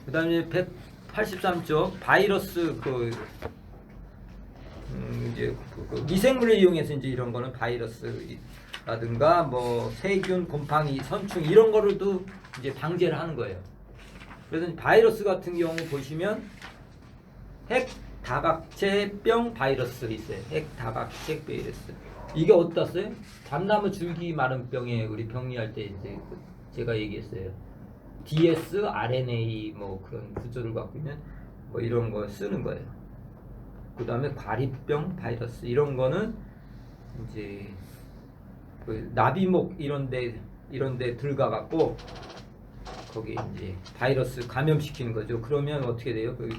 그 다음에 183쪽 바이러스 이제 미생물을 이용해서 이제 이런 거는 바이러스라든가 뭐 세균, 곰팡이, 선충 이런 거를도 이제 방제를 하는 거예요. 그래서 바이러스 같은 경우 보시면 핵다각체병 바이러스 있어요. 핵다각체 바이러스. 이게 어디다 써요? 밤나무 줄기 마른 병에 우리 병리할 때 이제 제가 얘기했어요. DS, RNA 뭐 그런 구조를 갖고 있는 뭐 이런 거 쓰는 거예요. 그 다음에 과립병 바이러스 이런 거는 이제 그 나비목 이런데 들어가 갖고 거기 이제 바이러스 감염시키는 거죠. 그러면 어떻게 돼요? 그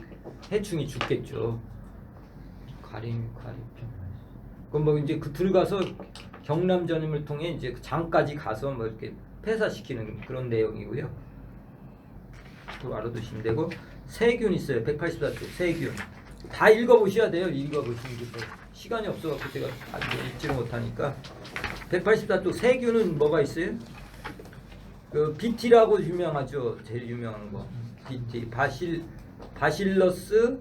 해충이 죽겠죠. 가림. 그럼 뭐 이제 그 들어가서 경남 전임을 통해 이제 그 장까지 가서 뭐 이렇게 폐사시키는 그런 내용이고요. 또 알아두시면 되고 세균 있어요. 184쪽 세균 다 읽어보셔야 돼요. 읽어보시는 게 시간이 없어갖고 제가 읽지를 못하니까 184쪽 세균은 뭐가 있어요? 그 BT라고 유명하죠. 제일 유명한 거 BT 바실러스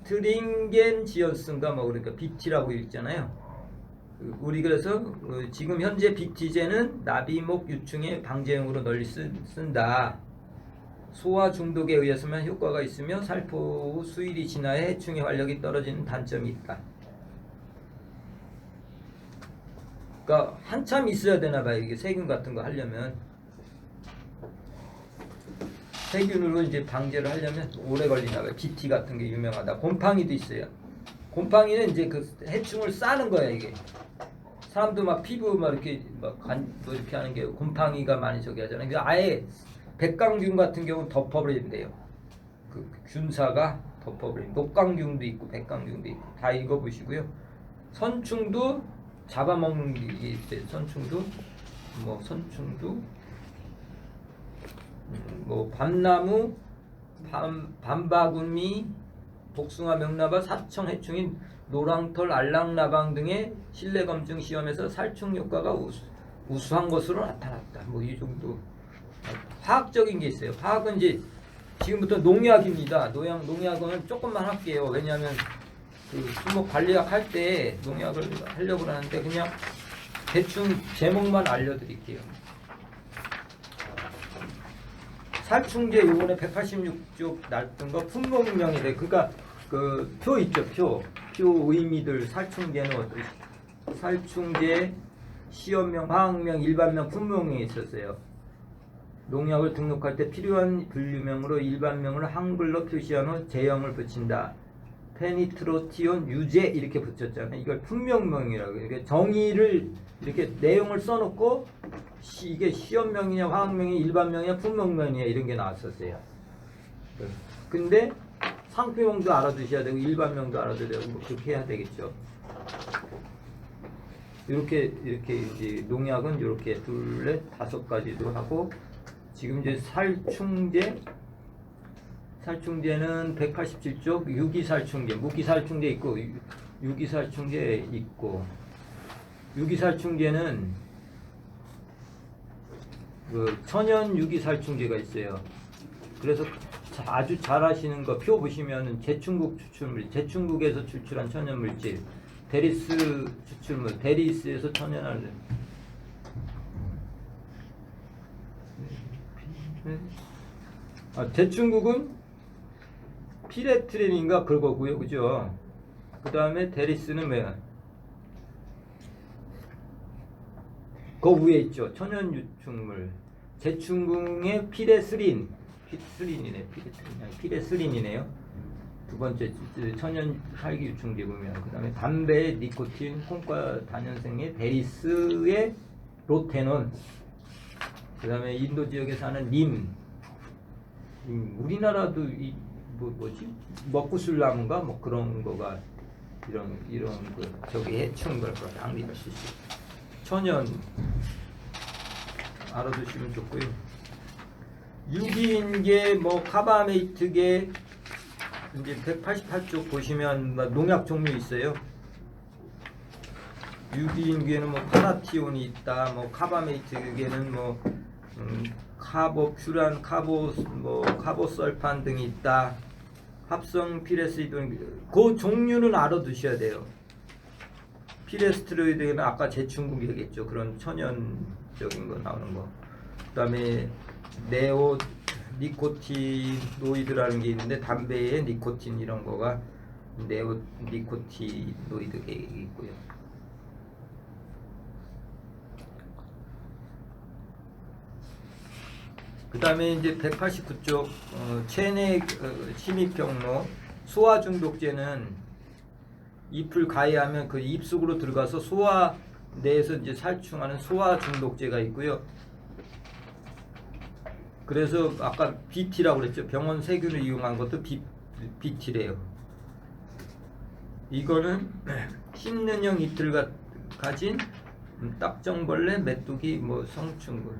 트링겐지언스인가 뭐 그러니까 BT라고 읽잖아요. 우리 그래서 지금 현재 BT제는 나비목 유충의 방제용으로 널리 쓴다. 소화 중독에 의해서만 효과가 있으며 살포 후 수일이 지나야 해충의 활력이 떨어지는 단점이 있다. 그러니까 한참 있어야 되나 봐요. 이게 세균 같은 거 하려면 세균으로 이제 방제를 하려면 오래 걸리나 봐요. BT 같은 게 유명하다. 곰팡이도 있어요. 곰팡이는 이제 그 해충을 싸는 거야 이게. 사람도 막 피부 막 이렇게 뭐 이렇게 하는 게 곰팡이가 많이 저기 하잖아요. 그러니까 아예 백강균 같은 경우는 덮어버린대요. 그 균사가 덮어버린. 녹강균도 있고 백강균도 있고 다 읽어보시고요. 선충도 잡아먹는 게 있어요. 선충도 뭐 밤나무, 밤바구니, 복숭아, 명나바, 사청 해충인 노랑털, 알랑나방 등의 실내 검증 시험에서 살충 효과가 우수한 것으로 나타났다. 뭐 이 정도. 화학적인 게 있어요. 화학은 이제 지금부터 농약입니다. 농약은 조금만 할게요. 왜냐하면 그 수목 관리학 할 때 농약을 하려고 하는데 그냥 대충 제목만 알려드릴게요. 살충제 요번에 186쪽 놨던 거 품목명이래. 그러니까 그 표 있죠. 표 의미들 살충제는 어떤 살충제 시험명, 화학명, 일반명, 품목명이 있었어요. 농약을 등록할 때 필요한 분류명으로 일반명을 한글로 표시한 후 제형을 붙인다. 페니트로티온 유제 이렇게 붙였잖아요. 이걸 품명명이라고. 그러니까 정의를 이렇게 내용을 써놓고 이게 시험명이냐 화학명이냐 일반명이냐 품목명이냐 이런 게 나왔었어요. 근데 상표명도 알아두셔야 되고 일반명도 알아둬야 되고 뭐 그렇게 해야 되겠죠. 이렇게 이제 농약은 이렇게 둘, 넷, 다섯 가지도 하고 지금 이제 살충제는 187쪽 유기살충제, 무기살충제 있고 유기살충제 있고 유기살충제는 그 천연 유기살충제가 있어요. 그래서 아주 잘 아시는 거 표 보시면은 제충국 추출물, 제충국에서 추출한 천연 물질, 데리스 추출물, 데리스에서 천연한 제충국은 피레트린인가 그거고요, 그죠? 그 다음에 데리스는 뭐야? 그 위에 있죠, 천연 유충물. 제충국의 피레스린이네, 피레스린이네요. 두 번째 천연 활기 유충제 보면 그 다음에 담배의 니코틴, 콩과 단연생의 데리스의 로테논, 그 다음에 인도 지역에 사는 님, 우리나라도 이 뭐지 먹구슬나무인가 뭐 그런 거가 이런 그 저기 해충 걸 방리할 수 있어요. 천연 알아두시면 좋고요. 유기인계 뭐 카바메이트계 이제 188쪽 보시면 농약 종류 있어요. 유기인계는 뭐 파라티온이 있다. 뭐 카바메이트계는 뭐 카보퓨란, 카보설판 등이 있다. 합성 피레스이드 그 종류는 알아두셔야 돼요. 피레스트로이드는 아까 제충국 얘기했죠. 그런 천연적인 거 나오는 거. 그다음에 네오 니코티노이드라는 게 있는데 담배에 니코틴 이런 거가 네오 니코티노이드가 있고요. 그 다음에 이제 189쪽 체내 침입경로 소화 중독제는 잎을 가해하면 그 입 속으로 들어가서 소화 내에서 이제 살충하는 소화 중독제가 있고요. 그래서 아까 BT라고 그랬죠. 병원 세균을 이용한 것도 BT래요. 이거는 씹는형 이틀 가진 딱정벌레, 메뚜기, 뭐 성충,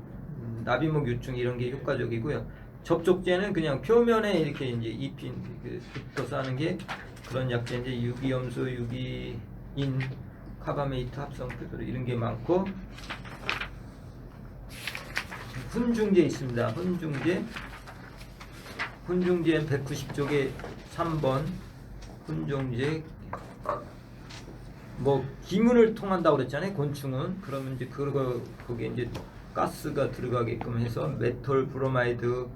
나비목 유충 이런 게 효과적이고요. 접촉제는 그냥 표면에 이렇게 이제 잎이 붙어서 하는 게 그런 약제인데 유기염소, 유기인, 카바메이트 합성 표들 이런 게 많고 훈중제 있습니다. 훈중제는 190쪽에 3번 훈중제 뭐 기문을 통한다고 그랬잖아요. 곤충은 그러면 이제 거기에 이제 가스가 들어가게끔 해서 메톨 브로마이드,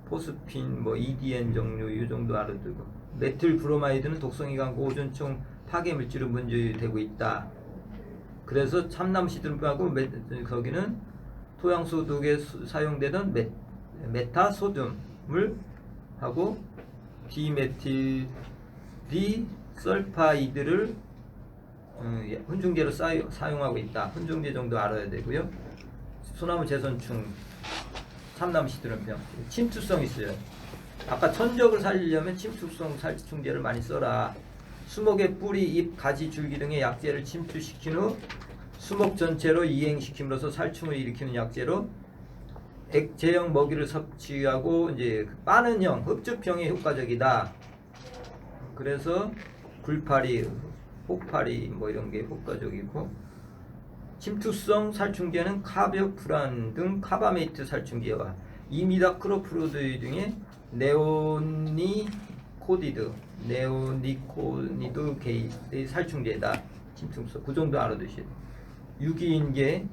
포스핀, 뭐 EDN 종류 이 정도 알아두고 메틸 브로마이드는 독성이 강고 오존층 파괴 물질로 문제되고 있다. 그래서 참나무 시드름하고 거기는 토양 소독에 사용되던 메타소듐을 하고 디메틸 디설파이드를 훈중제로 사용하고 있다. 훈중제 정도 알아야 되고요. 소나무 제선충, 참나무 시드름병, 침투성 있어요. 아까 천적을 살리려면 침투성 살충제를 많이 써라. 수목의 뿌리, 잎, 가지, 줄기 등의 약재를 침투시킨 후 수목 전체로 이행시킴으로써 살충을 일으키는 약재로 액체형 먹이를 섭취하고 이제 빠는형, 흡즙형이 효과적이다. 그래서 굴파리, 혹파리 뭐 이런 게 효과적이고 침투성 살충제는 카베프란 등 카바메이트 살충제와 이미다크로프로드 등의 네오니코니드 게이의 살충제다. 침투성 그 정도 알아두시죠. 유인제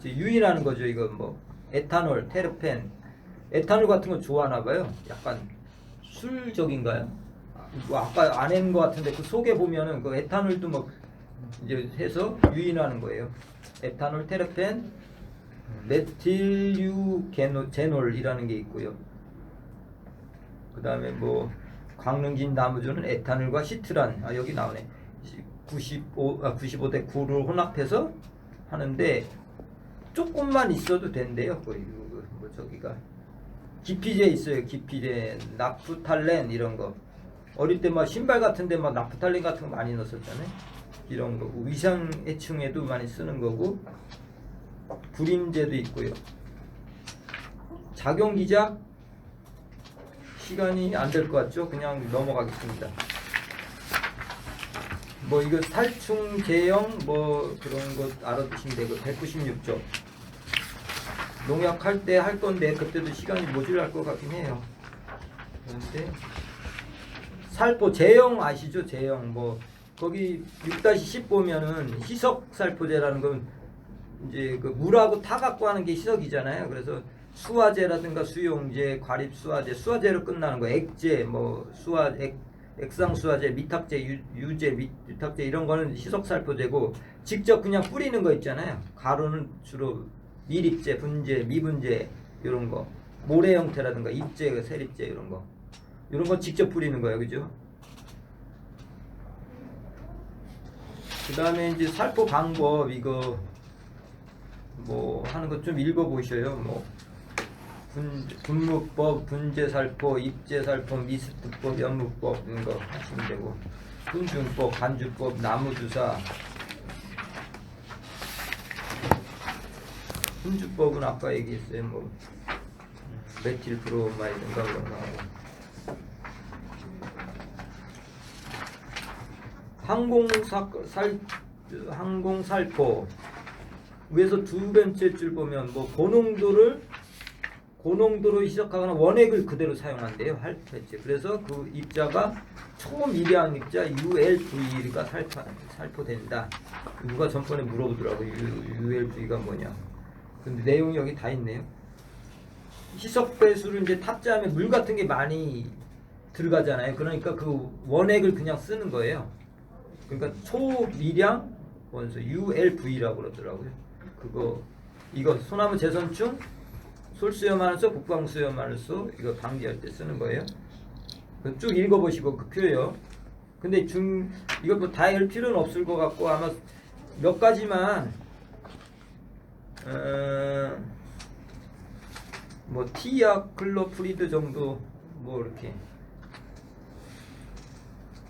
유인하는 거죠. 이거 뭐 에탄올, 테르펜, 에탄올 같은 거 좋아하나 봐요. 약간 술적인가요? 뭐 아까 안 했는 것 같은데 그 속에 보면은 그 에탄올도 뭐 이제 해서 유인하는 거예요. 에탄올, 테르펜, 메틸유제놀이라는 게 있고요. 그 다음에 뭐 광릉진 나무주는 에탄올과 시트란 여기 나오네. 95대 9를 혼합해서 하는데 조금만 있어도 된대요. 뭐 저기가 기피제 있어요. 기피제, 나프탈렌 이런 거. 어릴 때 막 신발 같은데 막 나프탈렌 같은 거 많이 넣었었잖아요. 이런 거 위상 해충에도 많이 쓰는 거고 불임제도 있고요. 작용 기작 시간이 안 될 것 같죠? 그냥 넘어가겠습니다. 뭐 이거 살충 제형 뭐 그런 거 알아두시면 되고 196조 농약할 때 할 건데 그때도 시간이 모자랄 것 같긴 해요. 그런데 살포 제형 아시죠? 제형 뭐 거기 6-10 보면은 희석 살포제라는 건 이제 그 물하고 타 갖고 하는 게 희석이잖아요. 그래서 수화제라든가 수용제, 과립 수화제로 끝나는 거, 액제, 뭐 액상수화제, 미탁제, 유제, 유탁제 이런 거는 희석살포제고 직접 그냥 뿌리는 거 있잖아요. 가루는 주로 밀입제, 분제, 미분제 이런 거, 모래 형태라든가 입제, 세립제 이런 거 직접 뿌리는 거예요, 그죠? 그 다음에 이제 살포 방법 이거 뭐 하는 거 좀 읽어보셔요. 뭐 분무법, 분재살포, 입재살포, 미스트법, 연무법 이런 거 하시면 되고 훈중법, 간주법, 나무주사. 훈주법은 아까 얘기했어요. 뭐 메틸브로마이드인가 그런 거 하고. 항공살포 위에서 두 번째 줄 보면 뭐 고농도로 희석하거나 원액을 그대로 사용한대요. 할배제. 그래서 그 입자가 초미량 입자 ULV가 살포된다. 누가 전번에 물어보더라고요. ULV가 뭐냐. 근데 내용이 여기 다 있네요. 희석 배수를 이제 탑재하면 물 같은 게 많이 들어가잖아요. 그러니까 그 원액을 그냥 쓰는 거예요. 그러니까 초미량 원소 ULV라고 그러더라고요. 이거 소나무 제선충 솔수염하는소, 북방수염하는소 이거 방지할 때 쓰는 거예요. 쭉 읽어보시고 그 표요. 근데 이거 뭐 다 읽을 필요는 없을 것 같고 아마 몇 가지만 뭐 티아클로프리드 정도 뭐 이렇게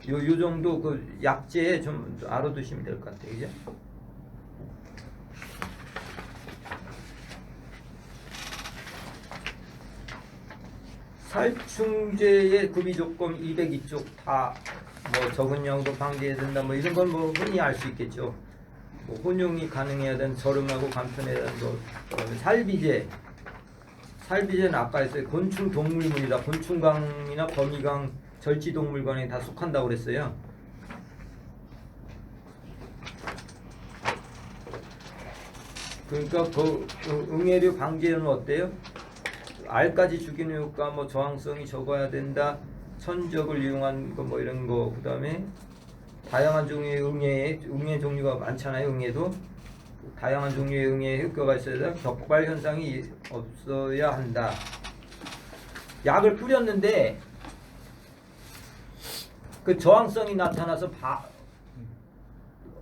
요 정도 그 약재 좀 알아두시면 될 것 같아요. 그죠? 살충제의 구비 조건 202쪽 다 뭐 적은 양도 방지해야 된다 뭐 이런 건 뭐 흔히 알 수 있겠죠. 뭐 혼용이 가능해야 되는 저렴하고 간편해야 되는 거. 그다음에 살비제는 아까 했어요. 곤충 동물문이다. 곤충강이나 거미강 절지동물관에 다 속한다고 그랬어요. 그러니까 그 응애류 방지에는 어때요? 알까지 죽이는 효과, 뭐 저항성이 적어야 된다. 천적을 이용한 거 뭐 이런 거. 그다음에 다양한 종류의 응애 종류가 많잖아요. 응애도 다양한 종류의 응애 효과가 있어야 된다. 격발 현상이 없어야 한다. 약을 뿌렸는데 그 저항성이 나타나서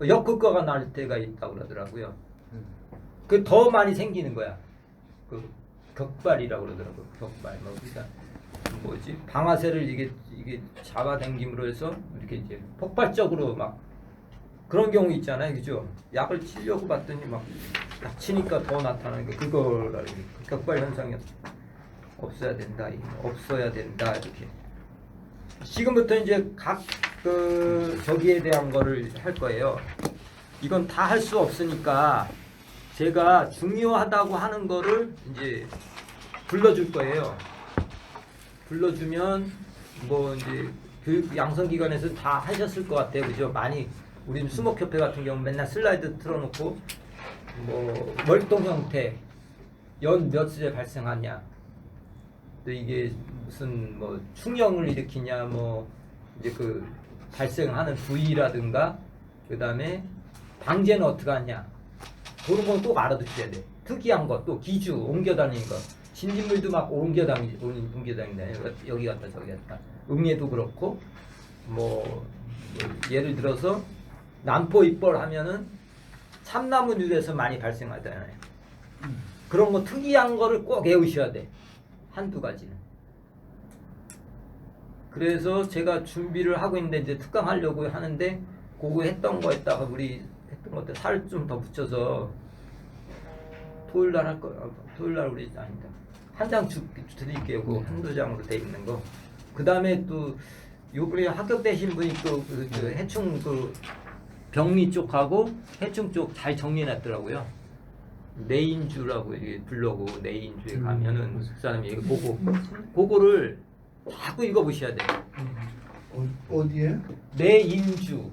역효과가 날 때가 있다고 그러더라고요. 그 더 많이 생기는 거야. 그 격발이라고 그러더라고요. 격발. 뭐 그러니까 뭐지? 방아쇠를 이게 잡아당김으로 해서 이렇게 이제 폭발적으로 막 그런 경우 있잖아요. 그죠? 약을 치려고 봤더니 막 치니까 더 나타나는 게 그거라고. 격발 현상이 없어야 된다. 없어야 된다. 이렇게. 지금부터 이제 각 그 저기에 대한 거를 할 거예요. 이건 다 할 수 없으니까 제가 중요하다고 하는 거를 이제 불러줄 거예요. 불러주면 뭐 이제 교육 양성기관에서 다 하셨을 것 같아요. 그죠? 많이 우리 수목협회 같은 경우 맨날 슬라이드 틀어놓고 뭐 월동 형태 연 몇 수에 발생하냐, 또 이게 무슨 뭐 충형을 일으키냐, 뭐 이제 그 발생하는 부위라든가 그 다음에 방제는 어떻게 하냐, 그런 건 꼭 알아두셔야 돼. 특이한 것, 또 기주, 옮겨 다니는 것. 진딧물도 막 옮겨 다닌다. 여기 갔다 저기 갔다. 응애도 그렇고, 뭐 예를 들어서 남포 입벌 하면은 참나무들에서 많이 발생하잖아요. 그런 거 특이한 거를 꼭 외우셔야 돼. 한두 가지는. 그래서 제가 준비를 하고 있는데 이제 특강 하려고 하는데 그거 했던 거에다가 우리 했던 것들 살 좀 더 붙여서 토요일 날 할 거야. 토요일 날 우리 아니다. 한 장 드릴게요. 그 한두 장으로 돼 있는 거. 그 다음에 또 요번에 합격되신 분이 또 그 해충 그 병리 쪽하고 해충 쪽 잘 정리해놨더라고요. 내인주라고 이게 블로그 내인주에 가면은 그 사람이 이거 보고 그거를 자꾸 읽어보셔야 돼. 어디에? 내인주.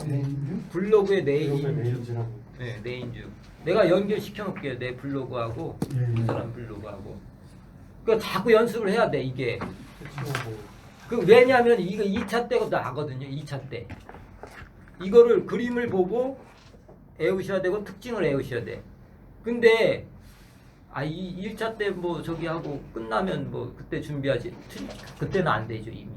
내인주? 블로그에 내인주. 내인주라고. 네, 내인주. 내가 연결시켜 놓을게요. 내 블로그하고 그 사람 블로그하고. 그러니까 자꾸 연습을 해야 돼 이게. 그 왜냐하면 이거 2차 때가 나거든요. 2차 때. 이거를 그림을 보고 외우셔야 되고 특징을 외우셔야 돼. 근데 이 1차 때 뭐 저기 하고 끝나면 뭐 그때 준비하지. 그때는 안 되죠 이미.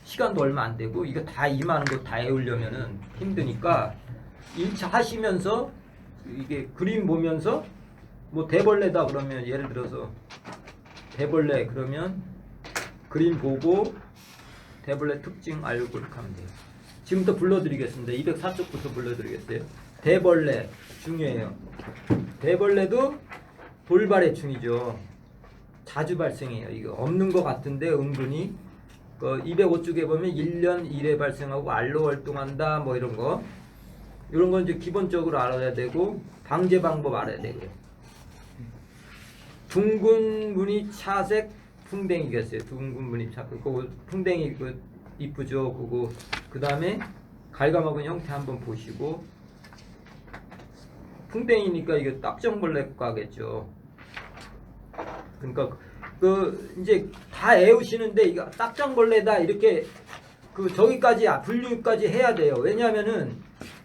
시간도 얼마 안 되고 이거 다 이만한 거 다 외우려면은 힘드니까 1차 하시면서 이게 그림 보면서 뭐 대벌레다 그러면 예를 들어서 대벌레 그러면 그림 보고 대벌레 특징 알고 이렇게 하면 돼요. 지금부터 불러드리겠습니다. 204쪽부터 불러드리겠어요. 대벌레 중요해요. 대벌레도 돌발해충이죠. 자주 발생해요. 이거 없는 것 같은데 은근히 그 205쪽에 보면 1년 1회 발생하고 알로 활동한다 뭐 이런 거. 이런 건 이제 기본적으로 알아야 되고 방제 방법 알아야 되고요. 둥근 무늬 차색 풍뎅이가 있어요. 둥근 무늬 차. 그거 풍뎅이 그 이쁘죠. 그거 그 다음에 갉아먹은 형태 한번 보시고 풍뎅이니까 이게 딱정벌레과겠죠. 그러니까 그 이제 다 외우시는데 이거 딱정벌레다 이렇게 그 저기까지 분류까지 해야 돼요. 왜냐하면은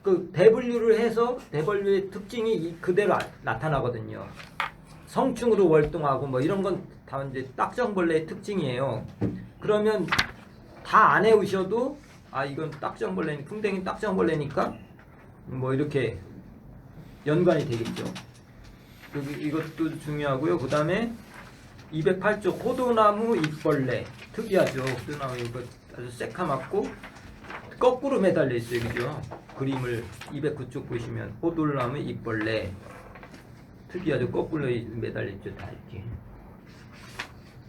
그 대분류를 해서 대벌레의 특징이 그대로 나타나거든요. 성충으로 월동하고 뭐 이런 건 다 이제 딱정벌레의 특징이에요. 그러면 다 안 외우셔도 이건 딱정벌레니 풍뎅이 딱정벌레니까 뭐 이렇게 연관이 되겠죠. 이것도 중요하고요. 그 다음에 208쪽 호두나무 잎벌레 특이하죠. 호두나무 이거 아주 새카맣고 거꾸로 매달려 있어요, 그죠? 그림을 209쪽 보시면 호두나무 잎벌레 특이하죠. 거꾸로 매달려 있죠, 다 이렇게.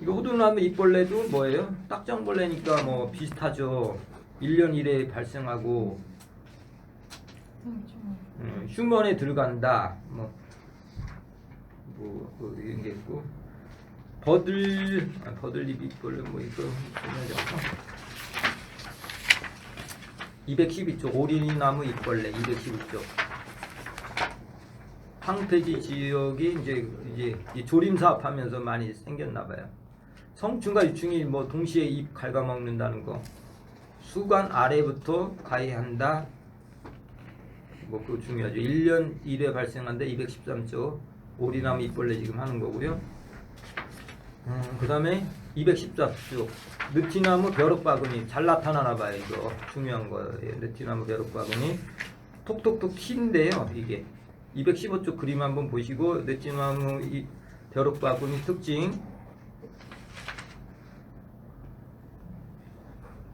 이거 호두나무 잎벌레도 뭐예요? 딱정벌레니까 뭐 비슷하죠. 1년 1회 발생하고 휴먼에 들어간다. 뭐 이런 게 있고 버들잎 잎벌레 뭐 이거 중요하죠. 212쪽 오리나무 잎벌레 212쪽 황폐지 지역이 이제 이 조림 사업하면서 많이 생겼나 봐요. 성충과 유충이 뭐 동시에 잎 갉아먹는다는 거. 수관 아래부터 가해한다. 뭐 그거 중요하죠. 1년 1회 발생한데 213쪽 오리나무 잎벌레 지금 하는 거고요. 그 다음에 214쪽 느티나무 벼룩바구니 잘 나타나나 봐요. 이거 중요한 거예요. 느티나무 벼룩바구니 톡톡톡 튀인데요. 이게 215쪽 그림 한번 보시고 느티나무 벼룩바구니 특징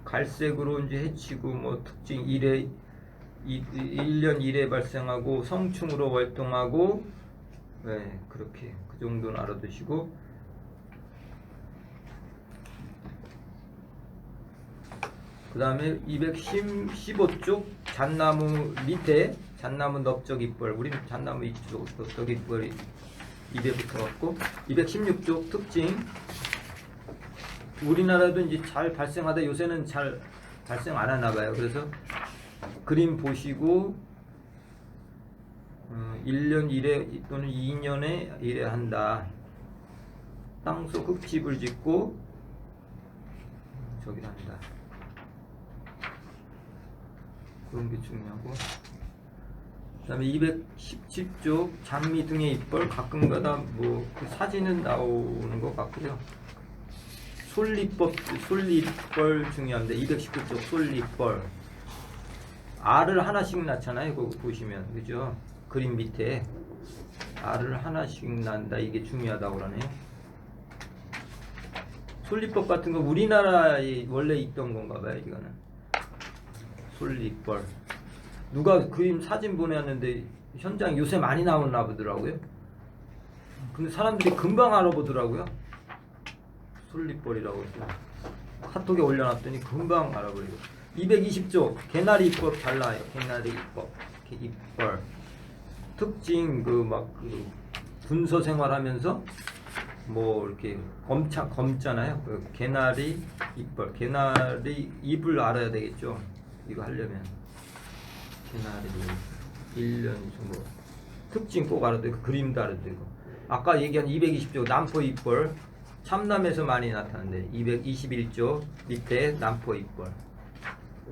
갈색으로 이제 해치고 뭐 특징 1년 1회 발생하고 성충으로 활동하고 네, 그렇게 그 정도는 알아두시고 그 다음에 215쪽 잣나무 밑에 잣나무 넓적 잎벌 우리는 잣나무 이쪽 넓적 잎벌이 입에 붙어갖고 216쪽 특징 우리나라도 이제 잘 발생하다 요새는 잘 발생 안 하나 봐요. 그래서 그림 보시고 1년 1회 또는 2년에 1회 한다. 땅속 흙집을 짓고 저기 한다. 그런 게 중요하고 그 다음에 217쪽 장미 등의 잎벌 가끔가다 뭐 그 사진은 나오는 것 같고요. 솔잎벌 중요합니다. 219쪽 솔잎벌 알을 하나씩 낳잖아요. 그거 보시면 그죠? 그림 밑에 알을 하나씩 낳는다. 이게 중요하다고 그러네요. 솔잎벌 같은 거 우리나라에 원래 있던 건가 봐요. 이거는 솔잎벌 누가 그림 사진 보내왔는데 현장 요새 많이 나오나 보더라고요. 근데 사람들이 금방 알아보더라고요. 솔잎벌이라고 해서 카톡에 올려놨더니 금방 알아버리고 220쪽 개나리 잎벌 잘 나와요. 개나리 잎벌 특징 그 군서 생활하면서 뭐 이렇게 검잖아요. 그 개나리 잎벌 개나리 잎을 알아야 되겠죠. 이거 하려면 개나리 1년 뭐 특징 꼭 알아야 되고 그림도 알아야 되고 아까 얘기한 220쪽 남포 잎벌 참남에서 많이 나타나는데 221쪽 밑에 남포 잎벌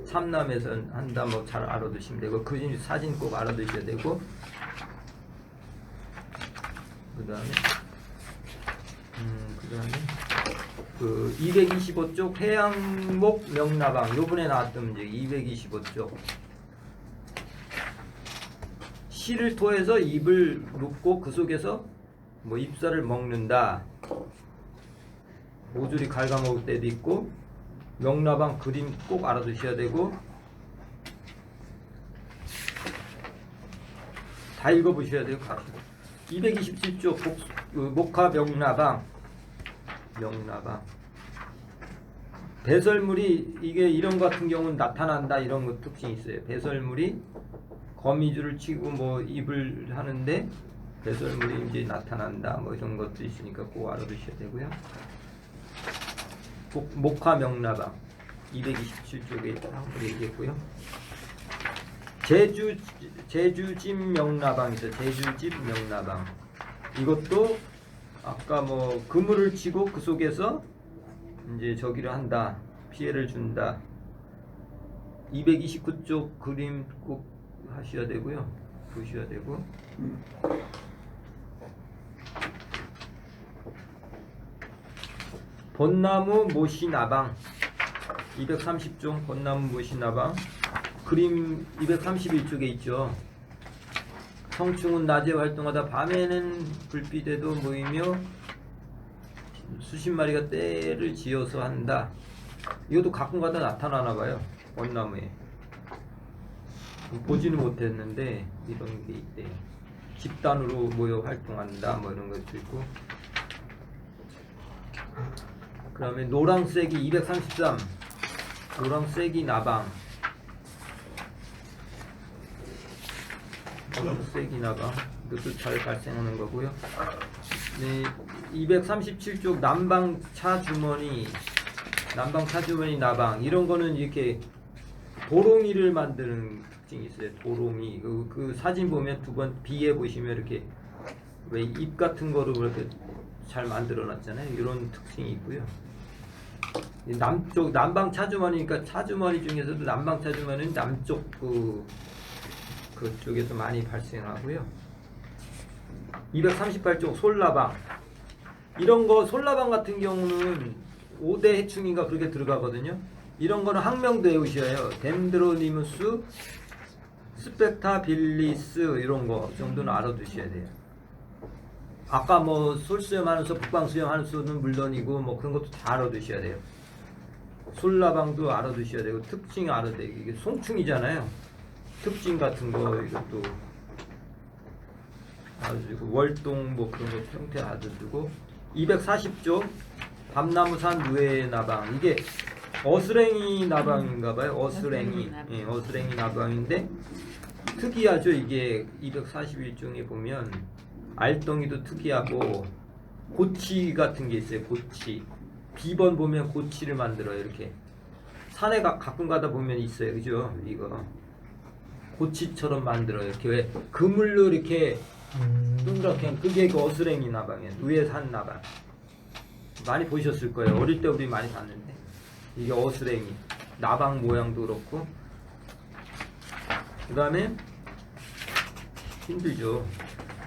참남에서 한다 뭐 잘 알아두시면 되고 그 사진 꼭 알아두셔야 되고 그 다음에 그 225쪽 해양목 명나방 요번에 나왔던 문제 225쪽 씨를 토해서 잎을 눕고 그 속에서 뭐 잎살을 먹는다. 모조리 갉아먹을 때도 있고 명나방 그림 꼭 알아두셔야 되고 다 읽어보셔야 돼요. 227쪽 목화 명나방 배설물이 이게 이런 것 같은 경우는 나타난다. 이런 것 특징이 있어요. 배설물이 거미줄을 치고 뭐 입을 하는데 배설물이 이제 나타난다. 뭐 이런 것도 있으니까 꼭 알아두셔야 되고요. 목화 명나방 227쪽에 한번 얘기했고요. 제주집 명나방 있어요. 제주집 명나방 이것도 아까 뭐 그물을 치고 그 속에서 이제 저기를 한다. 피해를 준다. 229쪽 그림 꼭 하셔야 되고요. 보셔야 되고 벚나무 모시나방 230종 벚나무 모시나방 그림 231쪽에 있죠. 성충은 낮에 활동하다 밤에는 불빛에도 모이며 수십 마리가 떼를 지어서 한다. 이것도 가끔가다 나타나나 봐요. 원나무에. 보지는 못했는데 이런 게 있대요. 집단으로 모여 활동한다. 뭐 이런 것도 있고. 그 다음에 노랑쐐기 233. 노랑쐐기 나방. 노랑쐐기 나방. 이것도 잘 발생하는 거고요. 네, 237쪽 난방차 주머니 나방 이런 거는 이렇게 도롱이를 만드는 특징이 있어요. 도롱이 그 사진 보면 두 번 비에 보시면 이렇게 왜 잎 같은 거로 그렇게 잘 만들어 놨잖아요. 이런 특징이 있고요. 남쪽 난방 차주머니니까 차주머니 중에서도 난방 차주머니는 남쪽 그쪽에서 많이 발생하고요. 238쪽 솔나방 이런 거 솔나방 같은 경우는 5대 해충인가 그렇게 들어가거든요. 이런 거는 학명도 외우셔요. 덴드로니무스, 스펙타빌리스 이런 거 정도는 알아두셔야 돼요. 아까 뭐 솔수염하는 수, 북방수염하는 수는 물론이고 뭐 그런 것도 다 알아두셔야 돼요. 솔나방도 알아두셔야 되고 특징 알아둬야 돼요. 이게 송충이잖아요. 특징 같은 거 이것도 알아두고 월동 뭐 그런 거 형태 알아두고 240조 밤나무산 누에나방 이게 어스랭이 나방인가봐요. 어스랭이 예, 어스랭이 나방인데 특이하죠. 이게 241종에 보면 알덩이도 특이하고 고치 같은 게 있어요. 고치 비번 보면 고치를 만들어요. 이렇게 산에 가끔 가다 보면 있어요. 그죠? 이거 고치처럼 만들어요. 이렇게 왜 그물로 이렇게 동그랗게 그게 그 어스랭이 나방이에요. 누에산 나방 많이 보셨을 거예요. 어릴 때 우리 많이 봤는데 이게 어스랭이 나방 모양도 그렇고 그 다음에 힘들죠.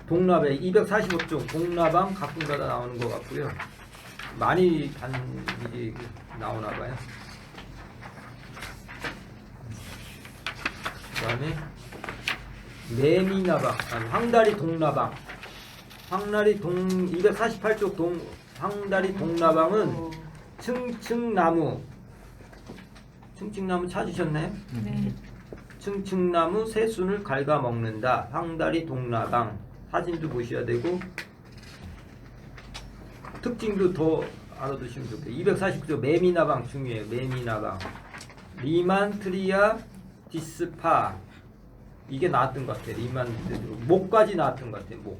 동나베 245종 동나방 가끔가다 나오는 것 같고요. 많이 이게 나오나 봐요. 그 다음에 매미나방 황다리 동나방 황다리 248쪽 황다리 동나방은 층층나무 찾으셨나요? 네. 층층나무 새순을 갉아먹는다. 황다리 동나방 사진도 보셔야 되고 특징도 더 알아두시면 좋겠어요. 249조 매미나방 중요해요. 매미나방 리만트리아 디스파 이게 나왔던 것 같아요. 목까지 나왔던 것 같아요. 목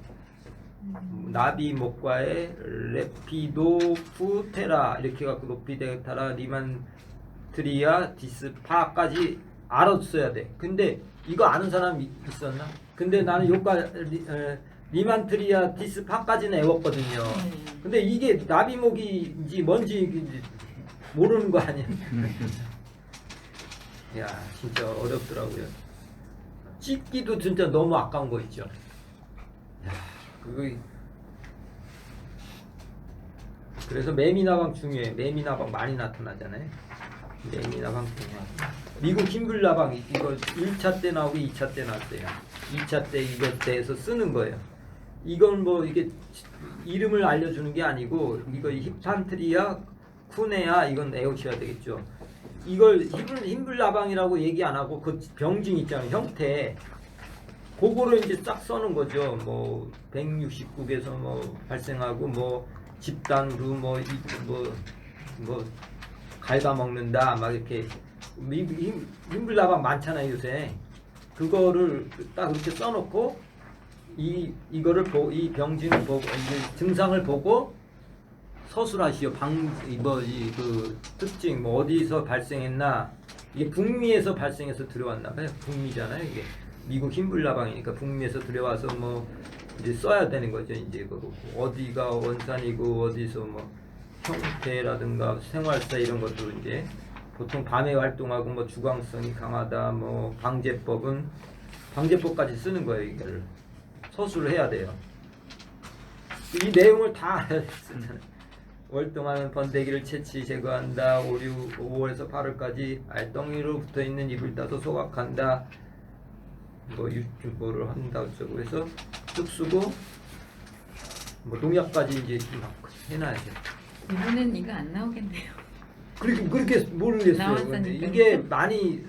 나비 목과의 레피도프테라 이렇게 갖고 로피데타라 리만트리아 디스파까지 알아둬야 돼. 근데 이거 아는 사람 있었나? 근데 나는 리만트리아 디스파까지는 외웠거든요. 근데 이게 나비목인지 뭔지 모르는 거 아니야? 야 진짜 어렵더라고요. 찢기도 진짜 너무 아까운 거 있죠. 야, 그래서 매미나방 중요해. 매미나방 많이 나타나잖아요. 매미나방 중요하고 미국 흰불나방 이거 1차 때 나오고 2차 때 나왔어요. 2차 때 이것 대해서 쓰는 거예요. 이건 뭐 이게 이름을 알려주는 게 아니고 이거 힙탄트리아 쿠네아 이건 외우셔야 되겠죠. 이걸 흰불나방이라고 얘기 안 하고 그 병증 있잖아요. 형태 그거를 이제 싹 써는 거죠. 뭐 169개에서 뭐 발생하고 뭐 집단으로 뭐 갉아먹는다 막 이렇게 흰불나방 많잖아요 요새. 그거를 딱 이렇게 써놓고 이거를 이 병증을 보고 이 증상을 보고 서술하시오. 그 특징 뭐 어디서 발생했나. 이게 북미에서 발생해서 들어왔나 봐요. 북미잖아요. 이게 미국 흰불나방이니까 북미에서 들어와서 뭐 이제 써야 되는 거죠. 이제 그 어디가 원산이고 어디서 뭐 형태라든가 생활사 이런 것도 이제 보통 밤에 활동하고 뭐 주광성이 강하다 뭐 방제법까지 쓰는 거예요. 이거를 서술을 해야 돼요. 이 내용을 다 쓰잖아요. 월동하는 번데기를 채취 제거한다. 5월에서 8월까지 알덩이로 붙어있는 잎을 따서 소각한다. 뭐 유튜브를 한다 어쩌고 해서 쭉 쓰고 뭐 농약까지 이제 막 해놔야죠. 이번엔 이거 안 나오겠네요. 그렇게 모르겠어요. 나왔으니까. 근데 이게 많이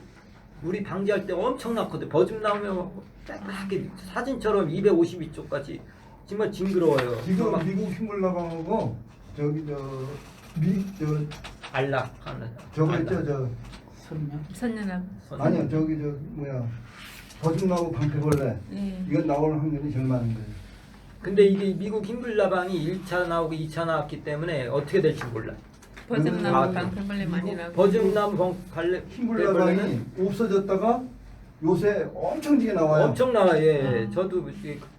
우리 방지할 때 엄청 났거든. 버즘 나오면 빽빽하게 사진처럼 252쪽까지 정말 징그러워요. 지금 막 미국 흰물라방하고 저기 저 알락 하는 저거 알락. 있죠 저 선녀나. 아니요 저기 저 뭐야 버중 나오고 방패벌레 예. 이건 나올 확률이 제일 많은 거예요. 근데 이게 미국 흰불나방이 1차 나오고 2차 나왔기 때문에 어떻게 될지 몰라. 버즘나무 아, 방패벌레 많이 나고. 버즘나무 발레 흰물라방이 없어졌다가 요새 엄청지게 나와요. 엄청 나와. 예. 저도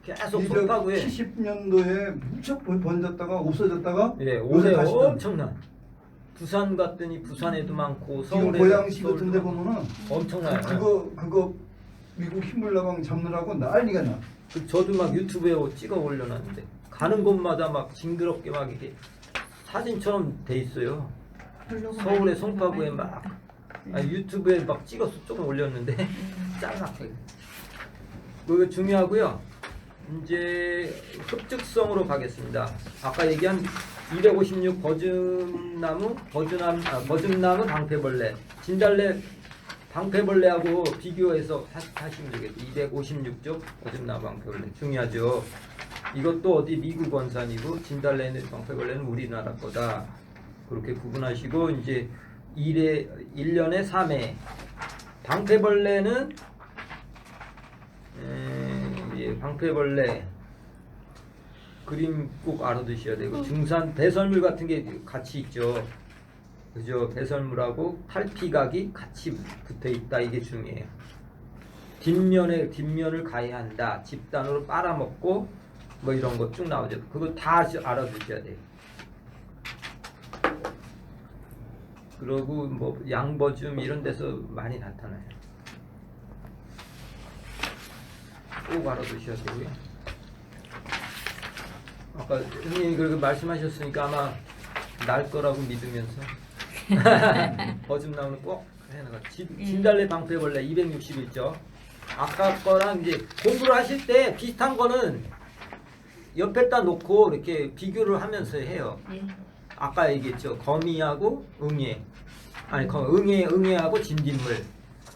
계속 속하고에 70년도에 무척 번졌다가 없어졌다가 예, 요새 올해 다시 엄청나. 부산 갔더니 부산에도 많고 지금 서울에 고양시 같은 데 보면은 엄청나요. 그거 미국 흰물라방 잡느라고 난리가 나. 저도 막 유튜브에 찍어 올려놨는데 가는 곳마다 막 징그럽게 막 이게 사진처럼 돼 있어요. 서울의 송파구에 막 유튜브에 막 찍어서 조금 올렸는데 짤막하게. 그거 중요하고요. 이제 흡축성으로 가겠습니다. 아까 얘기한 256 버즘나무 방패벌레, 진달래 방패벌레하고 비교해서 하시면 되겠죠. 256쪽 버즘나무 방패벌레 중요하죠. 이것도 어디 미국 원산이고 진달래는 방패벌레는 우리나라 거다. 그렇게 구분하시고 이제 1년에 3회 방패벌레는 방패벌레 그림 꼭 알아두셔야 되고 중산 배설물 같은 게 같이 있죠. 그죠? 배설물하고 탈피각이 같이 붙어 있다. 이게 중요해요. 뒷면을 가해야 한다. 집단으로 빨아먹고 뭐 이런 거 쭉 나오죠. 그거 다 알아두셔야 돼요. 그리고 뭐 양버즘 이런 데서 많이 나타나요. 꼭 알아두셔야 되고요. 아까 형님이 그렇게 말씀하셨으니까 아마 날 거라고 믿으면서 버즘나무는 꼭 해나가. 진달래 방패벌레 261쪽. 아까 거랑 이제 공부를 하실 때 비슷한 거는 옆에다 놓고 이렇게 비교를 하면서 해요. 예. 아까 얘기했죠. 거미하고 응애. 아니 응애하고 진딧물.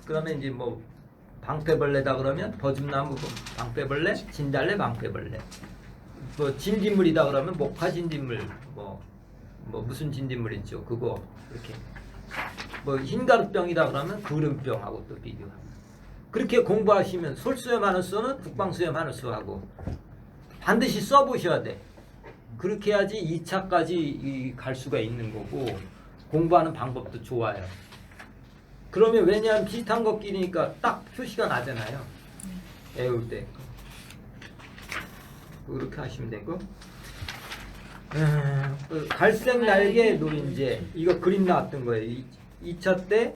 그러면 이제 뭐 방패벌레다 그러면 버즘나무 방패벌레, 진달래 방패벌레. 뭐 진딧물이다 그러면 목화 진딧물, 뭐 무슨 진딧물 있죠. 그거 이렇게. 뭐 흰가루병이다 그러면 구름병하고 또 비교하고. 그렇게 공부하시면 솔수염 하늘수는 국방수염 하늘수하고 반드시 써보셔야 돼. 그렇게 해야지 2차까지 갈 수가 있는 거고 공부하는 방법도 좋아요. 그러면 왜냐하면 비슷한 것끼리니까 딱 표시가 나잖아요. 외울 때. 그렇게 하시면 되고 갈색 날개 노린재 이거 그림 나왔던 거예요. 2차 때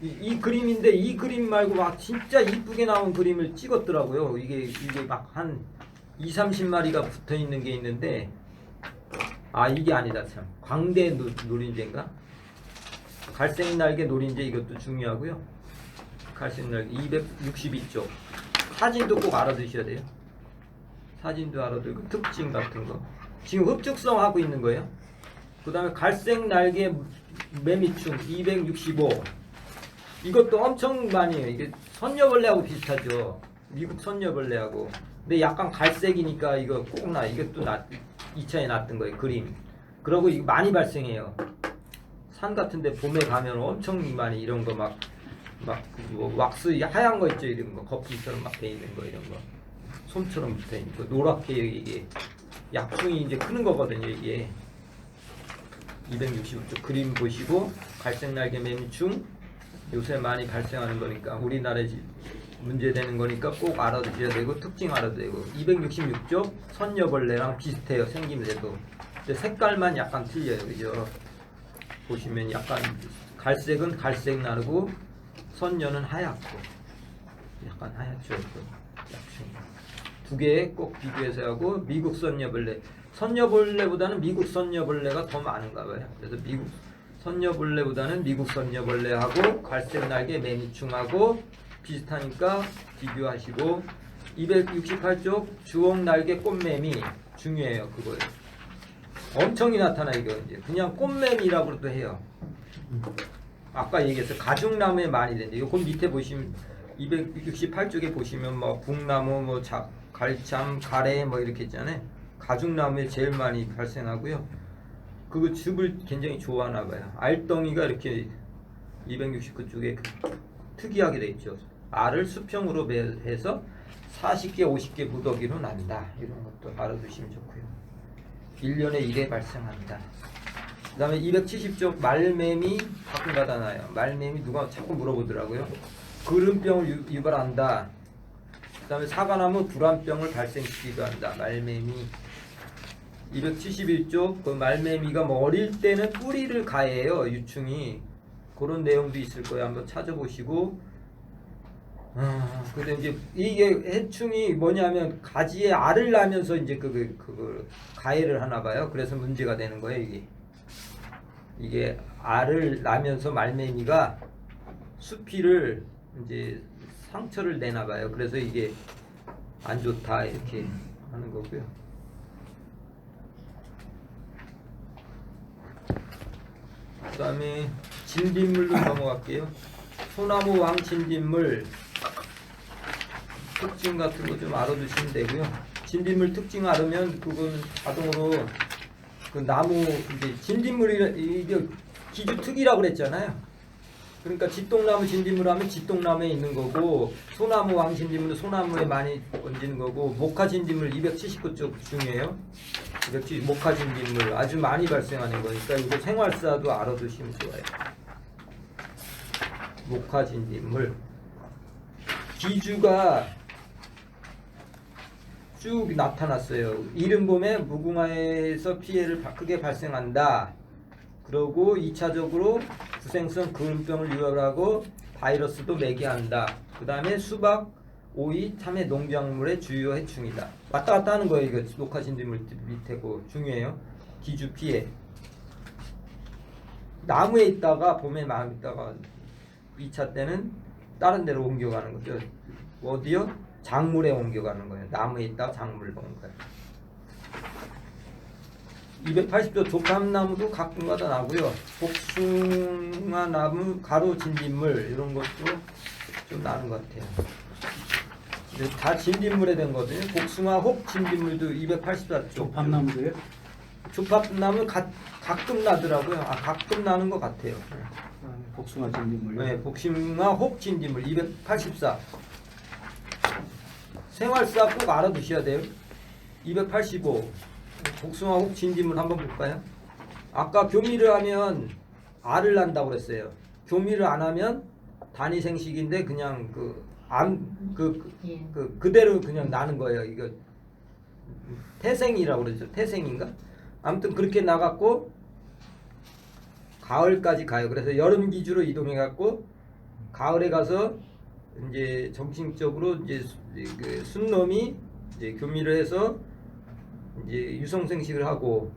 이 그림인데 이 그림 말고 막 진짜 이쁘게 나온 그림을 찍었더라고요. 이게 막 한 20-30마리가 붙어 있는 게 있는데 이게 아니다 참. 광대 노린재인가? 갈색 날개 노린재 이것도 중요하고요. 갈색 날개 262쪽. 사진도 꼭 알아두셔야 돼요. 사진도 알아두고 특징 같은 거. 지금 흡축성 하고 있는 거예요. 그 다음에 갈색 날개 매미충 265. 이것도 엄청 많이 해요. 이게 선녀벌레하고 비슷하죠. 미국 선녀벌레하고. 근데 약간 갈색이니까 이거 꼭 이것도 2차에 났던 거예요. 그림. 그러고 이거 많이 발생해요. 산 같은데 봄에 가면 엄청 많이 이런 거 막 뭐 왁스 하얀 거 있죠. 이런 거 거품처럼 막 돼 있는 거 이런 거. 솜처럼 붙어 있는 거. 노랗게 이게 약충이 이제 크는 거거든요. 이게 265쪽 그림 보시고 갈색 날개 매미충 요새 많이 발생하는 거니까 우리나라에 문제되는 거니까 꼭 알아두셔야 되고 특징 알아둬야 되고 266쪽 선녀벌레랑 비슷해요. 생김새도. 근데 색깔만 약간 틀려요. 그죠? 보시면 약간 갈색은 갈색 나르고 선녀는 하얗고 약간 하얗죠. 약충. 두 개 꼭 비교해서 하고 미국 선녀벌레. 선녀벌레보다는 미국 선녀벌레가 더 많은가 봐요. 그래서 미국 선녀벌레보다는 미국 선녀벌레하고 갈색 날개 매미충하고 비슷하니까 비교하시고 268쪽 주홍 날개 꽃매미 중요해요. 그거예요. 엄청이 나타나 이거 이제 그냥 꽃매미라고도 해요. 아까 얘기했어 가죽나무에 많이 되는데 요건 밑에 보시면 268쪽에 보시면 뭐 북나무 뭐 갈참 가래 뭐 이렇게 있잖아요. 가죽나무에 제일 많이 발생하고요. 그거 즙을 굉장히 좋아하나 봐요. 알덩이가 이렇게 269쪽에 특이하게 돼 있죠. 알을 수평으로 해서 40개 50개 무더기로 난다. 이런 것도 알아두시면 좋고요. 1년에 1회 발생한다. 그 다음에 270쪽 말매미 가끔가다 나요. 말매미 누가 자꾸 물어보더라고요. 그름병을 유발한다. 그 다음에 사과나무 불안병을 발생시키기도 한다. 말매미. 271쪽 그 말매미가 뭐 어릴 때는 뿌리를 가해요. 유충이. 그런 내용도 있을 거예요. 한번 찾아보시고. 근데 이제 이게 해충이 뭐냐면 가지에 알을 낳으면서 이제 그걸 가해를 하나 봐요. 그래서 문제가 되는 거예요. 이게 알을 낳으면서 말매미가 수피를 이제 상처를 내나 봐요. 그래서 이게 안 좋다 이렇게 하는 거고요. 그 다음에 진딧물로 넘어갈게요. 소나무 왕 진딧물 특징 같은 거 좀 알아두시면 되고요. 진딧물 특징 알으면 그거는 자동으로 그 나무 이제 진딧물이 이게 기주특이라고 그랬잖아요. 그러니까 지똥나무 진딧물 하면 지똥나무에 있는 거고 소나무 왕 진딧물은 소나무에 많이 얹는 거고 목화 진딧물 279쪽 중이에요. 목화 진딧물 아주 많이 발생하는 거니까 이거 생활사도 알아두시면 좋아요. 목화 진딧물 기주가 쭉 나타났어요. 이른 봄에 무궁화에서 피해를 크게 발생한다. 그러고 2차적으로 구생성 그름병을 유발하고 바이러스도 매개한다. 그 다음에 수박, 오이, 참외 농작물의 주요 해충이다. 왔다 갔다 하는 거예요. 이거 녹화 진딧물 밑에고 중요해요. 기주 피해. 나무에 있다가 봄에 막 있다가 2차 때는 다른 데로 옮겨가는 거죠. 어디요? 작물에 옮겨가는 거예요. 나무에 있다가 작물로 옮겨가요. 280조 조팝나무도 가끔가다 나고요. 복숭아나무, 가루 진딧물 이런 것도 좀 나는 것 같아요. 다 진딧물에 된 거거든요. 복숭아, 혹 진딧물도 284쪽. 조팝나무도요? 조팝나무 가끔 나더라고요. 가끔 나는 것 같아요. 복숭아 진딧물. 네, 복숭아, 혹 진딧물 284. 생활사 꼭 알아두셔야 돼요. 285. 복숭아 혹 진딧물 한번 볼까요? 아까 교미를 하면 알을 난다고 그랬어요. 교미를 안 하면 단위생식인데 그냥 그대로 그냥 나는 거예요. 이거 태생이라고 그러죠. 태생인가? 아무튼 그렇게 나갔고 가을까지 가요. 그래서 여름 기주로 이동해 갖고 가을에 가서 이제 정식적으로 이제 그 순놈이 이제 교미를 해서 이제 유성생식을 하고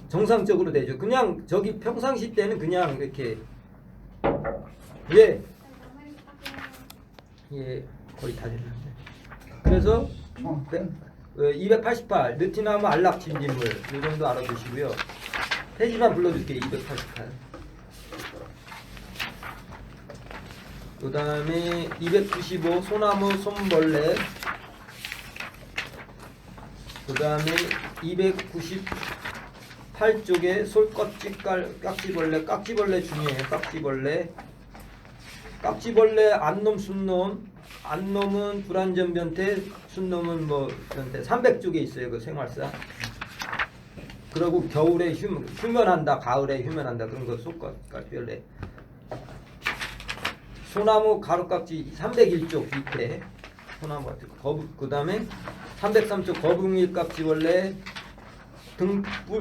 정상적으로 되죠. 그냥 저기 평상시 때는 그냥 이렇게 예 거의 다 됐는데. 그래서 288 느티나무 알락 진딧물 이 정도 알아두시고요. 페이지만 불러줄게요. 288. 그 다음에 295 소나무 솜벌레. 그 다음에 298쪽에 솔껍질 깍지벌레 중요해요. 깍지벌레 안놈 순놈. 안놈은 불안전 변태, 순놈은 뭐 변태. 300쪽에 있어요. 그 생활사. 그리고 겨울에 휴면한다, 가을에 휴면한다. 그런 거 솔깍지벌레. 소나무 가루깍지 301쪽 밑에 소나무 같은 거. 그 다음에 303쪽 거북밀깍지벌레,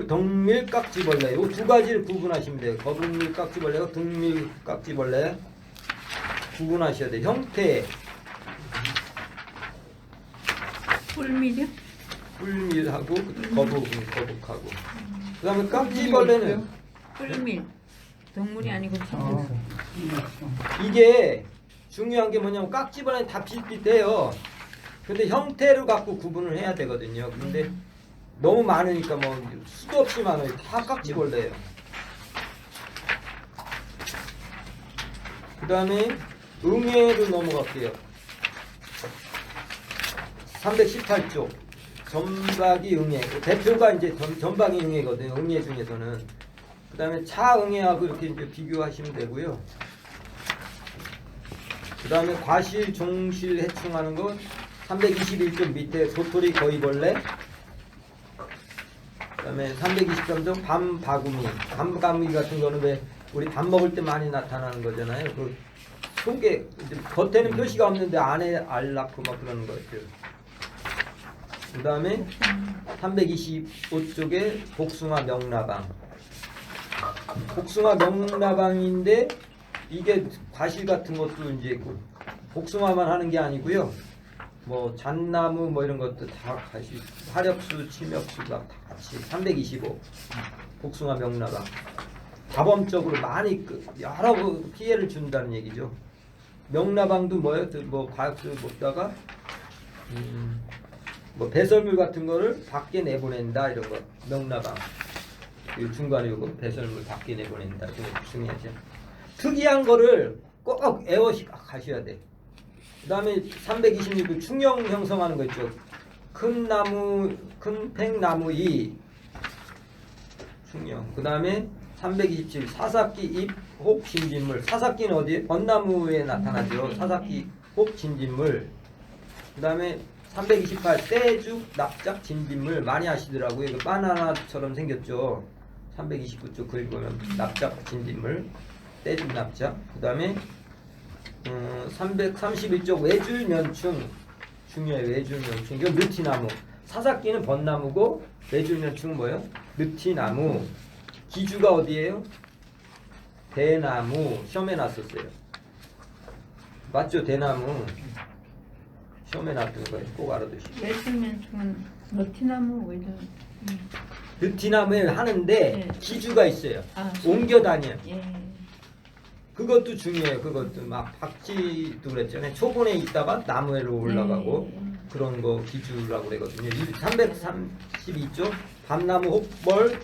덩밀깍지벌레. 이 두 가지를 구분하시면 돼요. 거북밀깍지벌레와 등밀깍지벌레 구분하셔야 돼요. 형태. 꿀밀이요? 꿀밀하고 거북하고. 그 다음에 깍지벌레는 꿀밀. 동물이 아니고 진짜. 이게 중요한 게 뭐냐면 깍지벌레는 다 비슷비슷해요. 근데 형태를 갖고 구분을 해야 되거든요. 근데 너무 많으니까 뭐 수도 없이 많아요. 다 깍지벌레예요. 그 다음에 응애로 넘어갈게요. 318쪽 전박이 응애. 대표가 이제 전박이 응애거든요. 응애 중에서는. 그 다음에 차응애하고 이렇게 이제 비교하시면 되고요. 그 다음에 과실, 종실, 해충하는 건 321쪽 밑에 도토리 거위벌레. 그 다음에 323쪽 밤바구미. 밤바구미 같은 거는 왜 우리 밥 먹을 때 많이 나타나는 거잖아요. 그 속에 이제 겉에는 표시가 없는데 안에 알 낳고 막 그러는 거였어요. 그 다음에 325쪽에 복숭아 명나방. 복숭아 명나방인데 이게 과실 같은 것도 이제 복숭아만 하는 게 아니고요. 뭐 잣나무 뭐 이런 것도 다 과실, 화력수, 침엽수가 다 같이 325 복숭아 명나방. 다범적으로 많이 여러 피해를 준다는 얘기죠. 명나방도 뭐예요? 뭐 과학수 먹다가 뭐 배설물 같은 거를 밖에 내보낸다 이런 거. 명나방. 이 중간에 요거 배설물 밖에 내보낸다. 이거 중요하죠. 특이한 거를 꼭 애워시 가셔야 돼. 그 다음에 326도 충형 형성하는 거 있죠. 큰 나무, 큰 팽나무 이 충형. 그 다음에 327 사사기 잎 혹 진진물. 사사기는 어디에? 벚나무에 나타나죠. 사사기 혹 진진물. 그 다음에 328 떼죽 납작 진진물. 많이 하시더라고요. 이거 바나나처럼 생겼죠. 329쪽 글 보면 납작 진진물, 떼죽 납작. 그 다음에 331쪽 외줄면충. 중요해요. 외줄면충. 이건 느티나무. 사사기는 벚나무고 외줄면충은 뭐예요? 느티나무. 기주가 어디예요? 대나무. 시험에 났었어요. 맞죠? 대나무. 시험에 났던 거예요. 꼭 알아두시고. 외줄면충은 너티나무 외줄. 느티나무에 하는데 네. 기주가 있어요. 아, 옮겨 다녀요. 예. 그것도 중요해요. 그것도 막 박쥐도 그랬잖아요. 초본에 있다가 나무에로 올라가고 네. 그런 거 기주라고 그러거든요. 332쪽 밤나무 혹벌.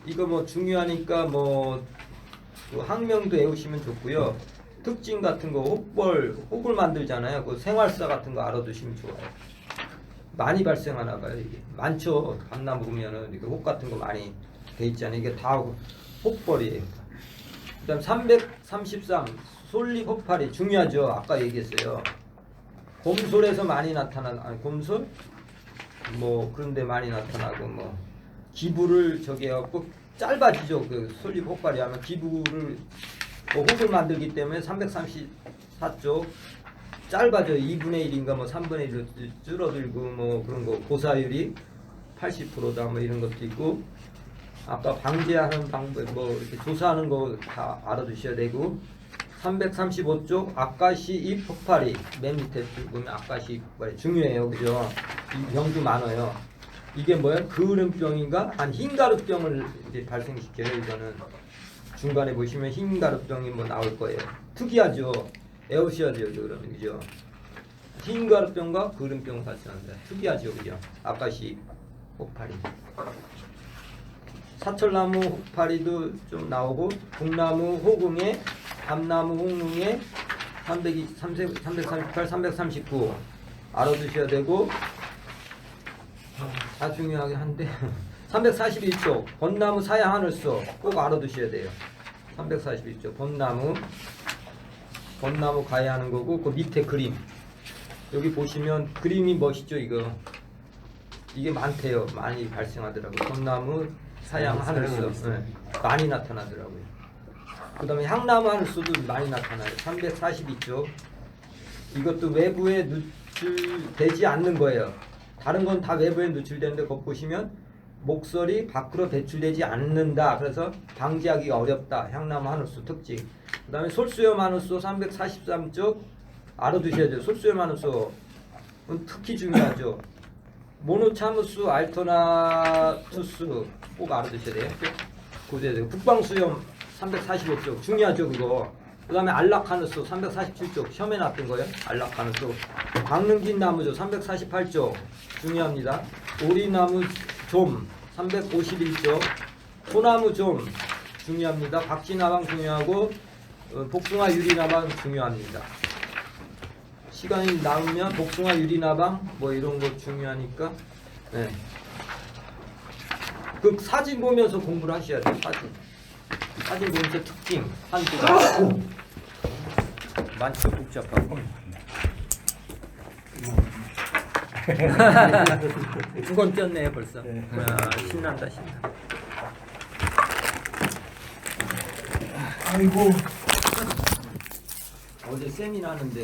이거 뭐 중요하니까 뭐그 학명도 외우시면 좋고요. 특징 같은 거 혹벌, 혹을 만들잖아요. 그 생활사 같은 거 알아두시면 좋아요. 많이 발생하나 봐요. 이게 많죠. 밤나무 보면은 이렇게 혹 같은 거 많이 돼 있잖아요. 이게 다 혹벌이에요. 그다음 333 솔잎 혹파리 중요하죠. 아까 얘기했어요. 곰솔에서 많이 나타나는, 아니 곰솔 뭐 그런데 많이 나타나고 뭐 기부를 저기 해갖고 짧아지죠. 그 솔잎 혹파리 하면 기부를 혹을 만들기 때문에 334쪽 짧아져. 2분의 1인가 뭐 3분의 1로 줄어들고 뭐 그런 거. 고사율이 80%다 뭐 이런 것도 있고. 아까 방제하는 방법 뭐 이렇게 조사하는 거 다 알아두셔야 되고. 335쪽 아까시 잎 폭파리. 맨 밑에 보면 아까시 잎 폭파리 중요해요. 그죠? 이 병도 많아요. 이게 뭐야? 그을음병인가? 한 흰가루병을 이제 발생시켜요. 이거는 중간에 보시면 흰가루병이 뭐 나올 거예요. 특이하죠. 애우셔야죠. 그러면 그죠? 흰가루병과 그을음병 발생한다. 특이하죠. 그죠? 아까시 혹파리. 사철나무 혹파리도 좀 나오고, 북나무 호궁에, 밤나무 홍릉에 338, 339 알아두셔야 되고. 다 중요하긴 한데 341쪽 벚나무 사야 하늘소 꼭 알아두셔야 돼요. 341쪽 벚나무 가야 하는 거고. 그 밑에 그림 여기 보시면 그림이 멋있죠. 이게 많대요. 많이 발생하더라고요. 벚나무 사양 하늘소. 네, 많이 나타나더라고요. 그 다음에 향나무 하늘소도 많이 나타나요. 342쪽 이것도 외부에 노출되지 않는 거예요. 다른 건 다 외부에 노출되는데 거기 보시면 목설이 밖으로 배출되지 않는다. 그래서 방지하기가 어렵다. 향나무 하늘소 특징. 그 다음에 솔수염 하늘소 343쪽 알아두셔야죠. 솔수염 하늘소는 특히 중요하죠. 모노차무스 알터나투스 꼭 알아두셔야 돼요. 고대돼요. 북방수염 345쪽 중요하죠. 그거 그 다음에 안락하누스 347쪽 시험에 나왔던 거예요. 안락하누스. 강릉긴 나무조 348쪽 중요합니다. 오리나무 좀 351쪽. 소나무 좀 중요합니다. 박쥐나방 중요하고 복숭아 유리나방 중요합니다. 시간이 남으면 복숭아 유리나방 뭐 이런 거 중요하니까. 네. 그 사진 보면서 공부를 하셔야 돼요. 사진 보면서 특징 한두가 많죠. 복잡하고. 두 건 꼈네요 벌써. 네. 아, 신난다 신나. 아이고. 어제 세미나 하는데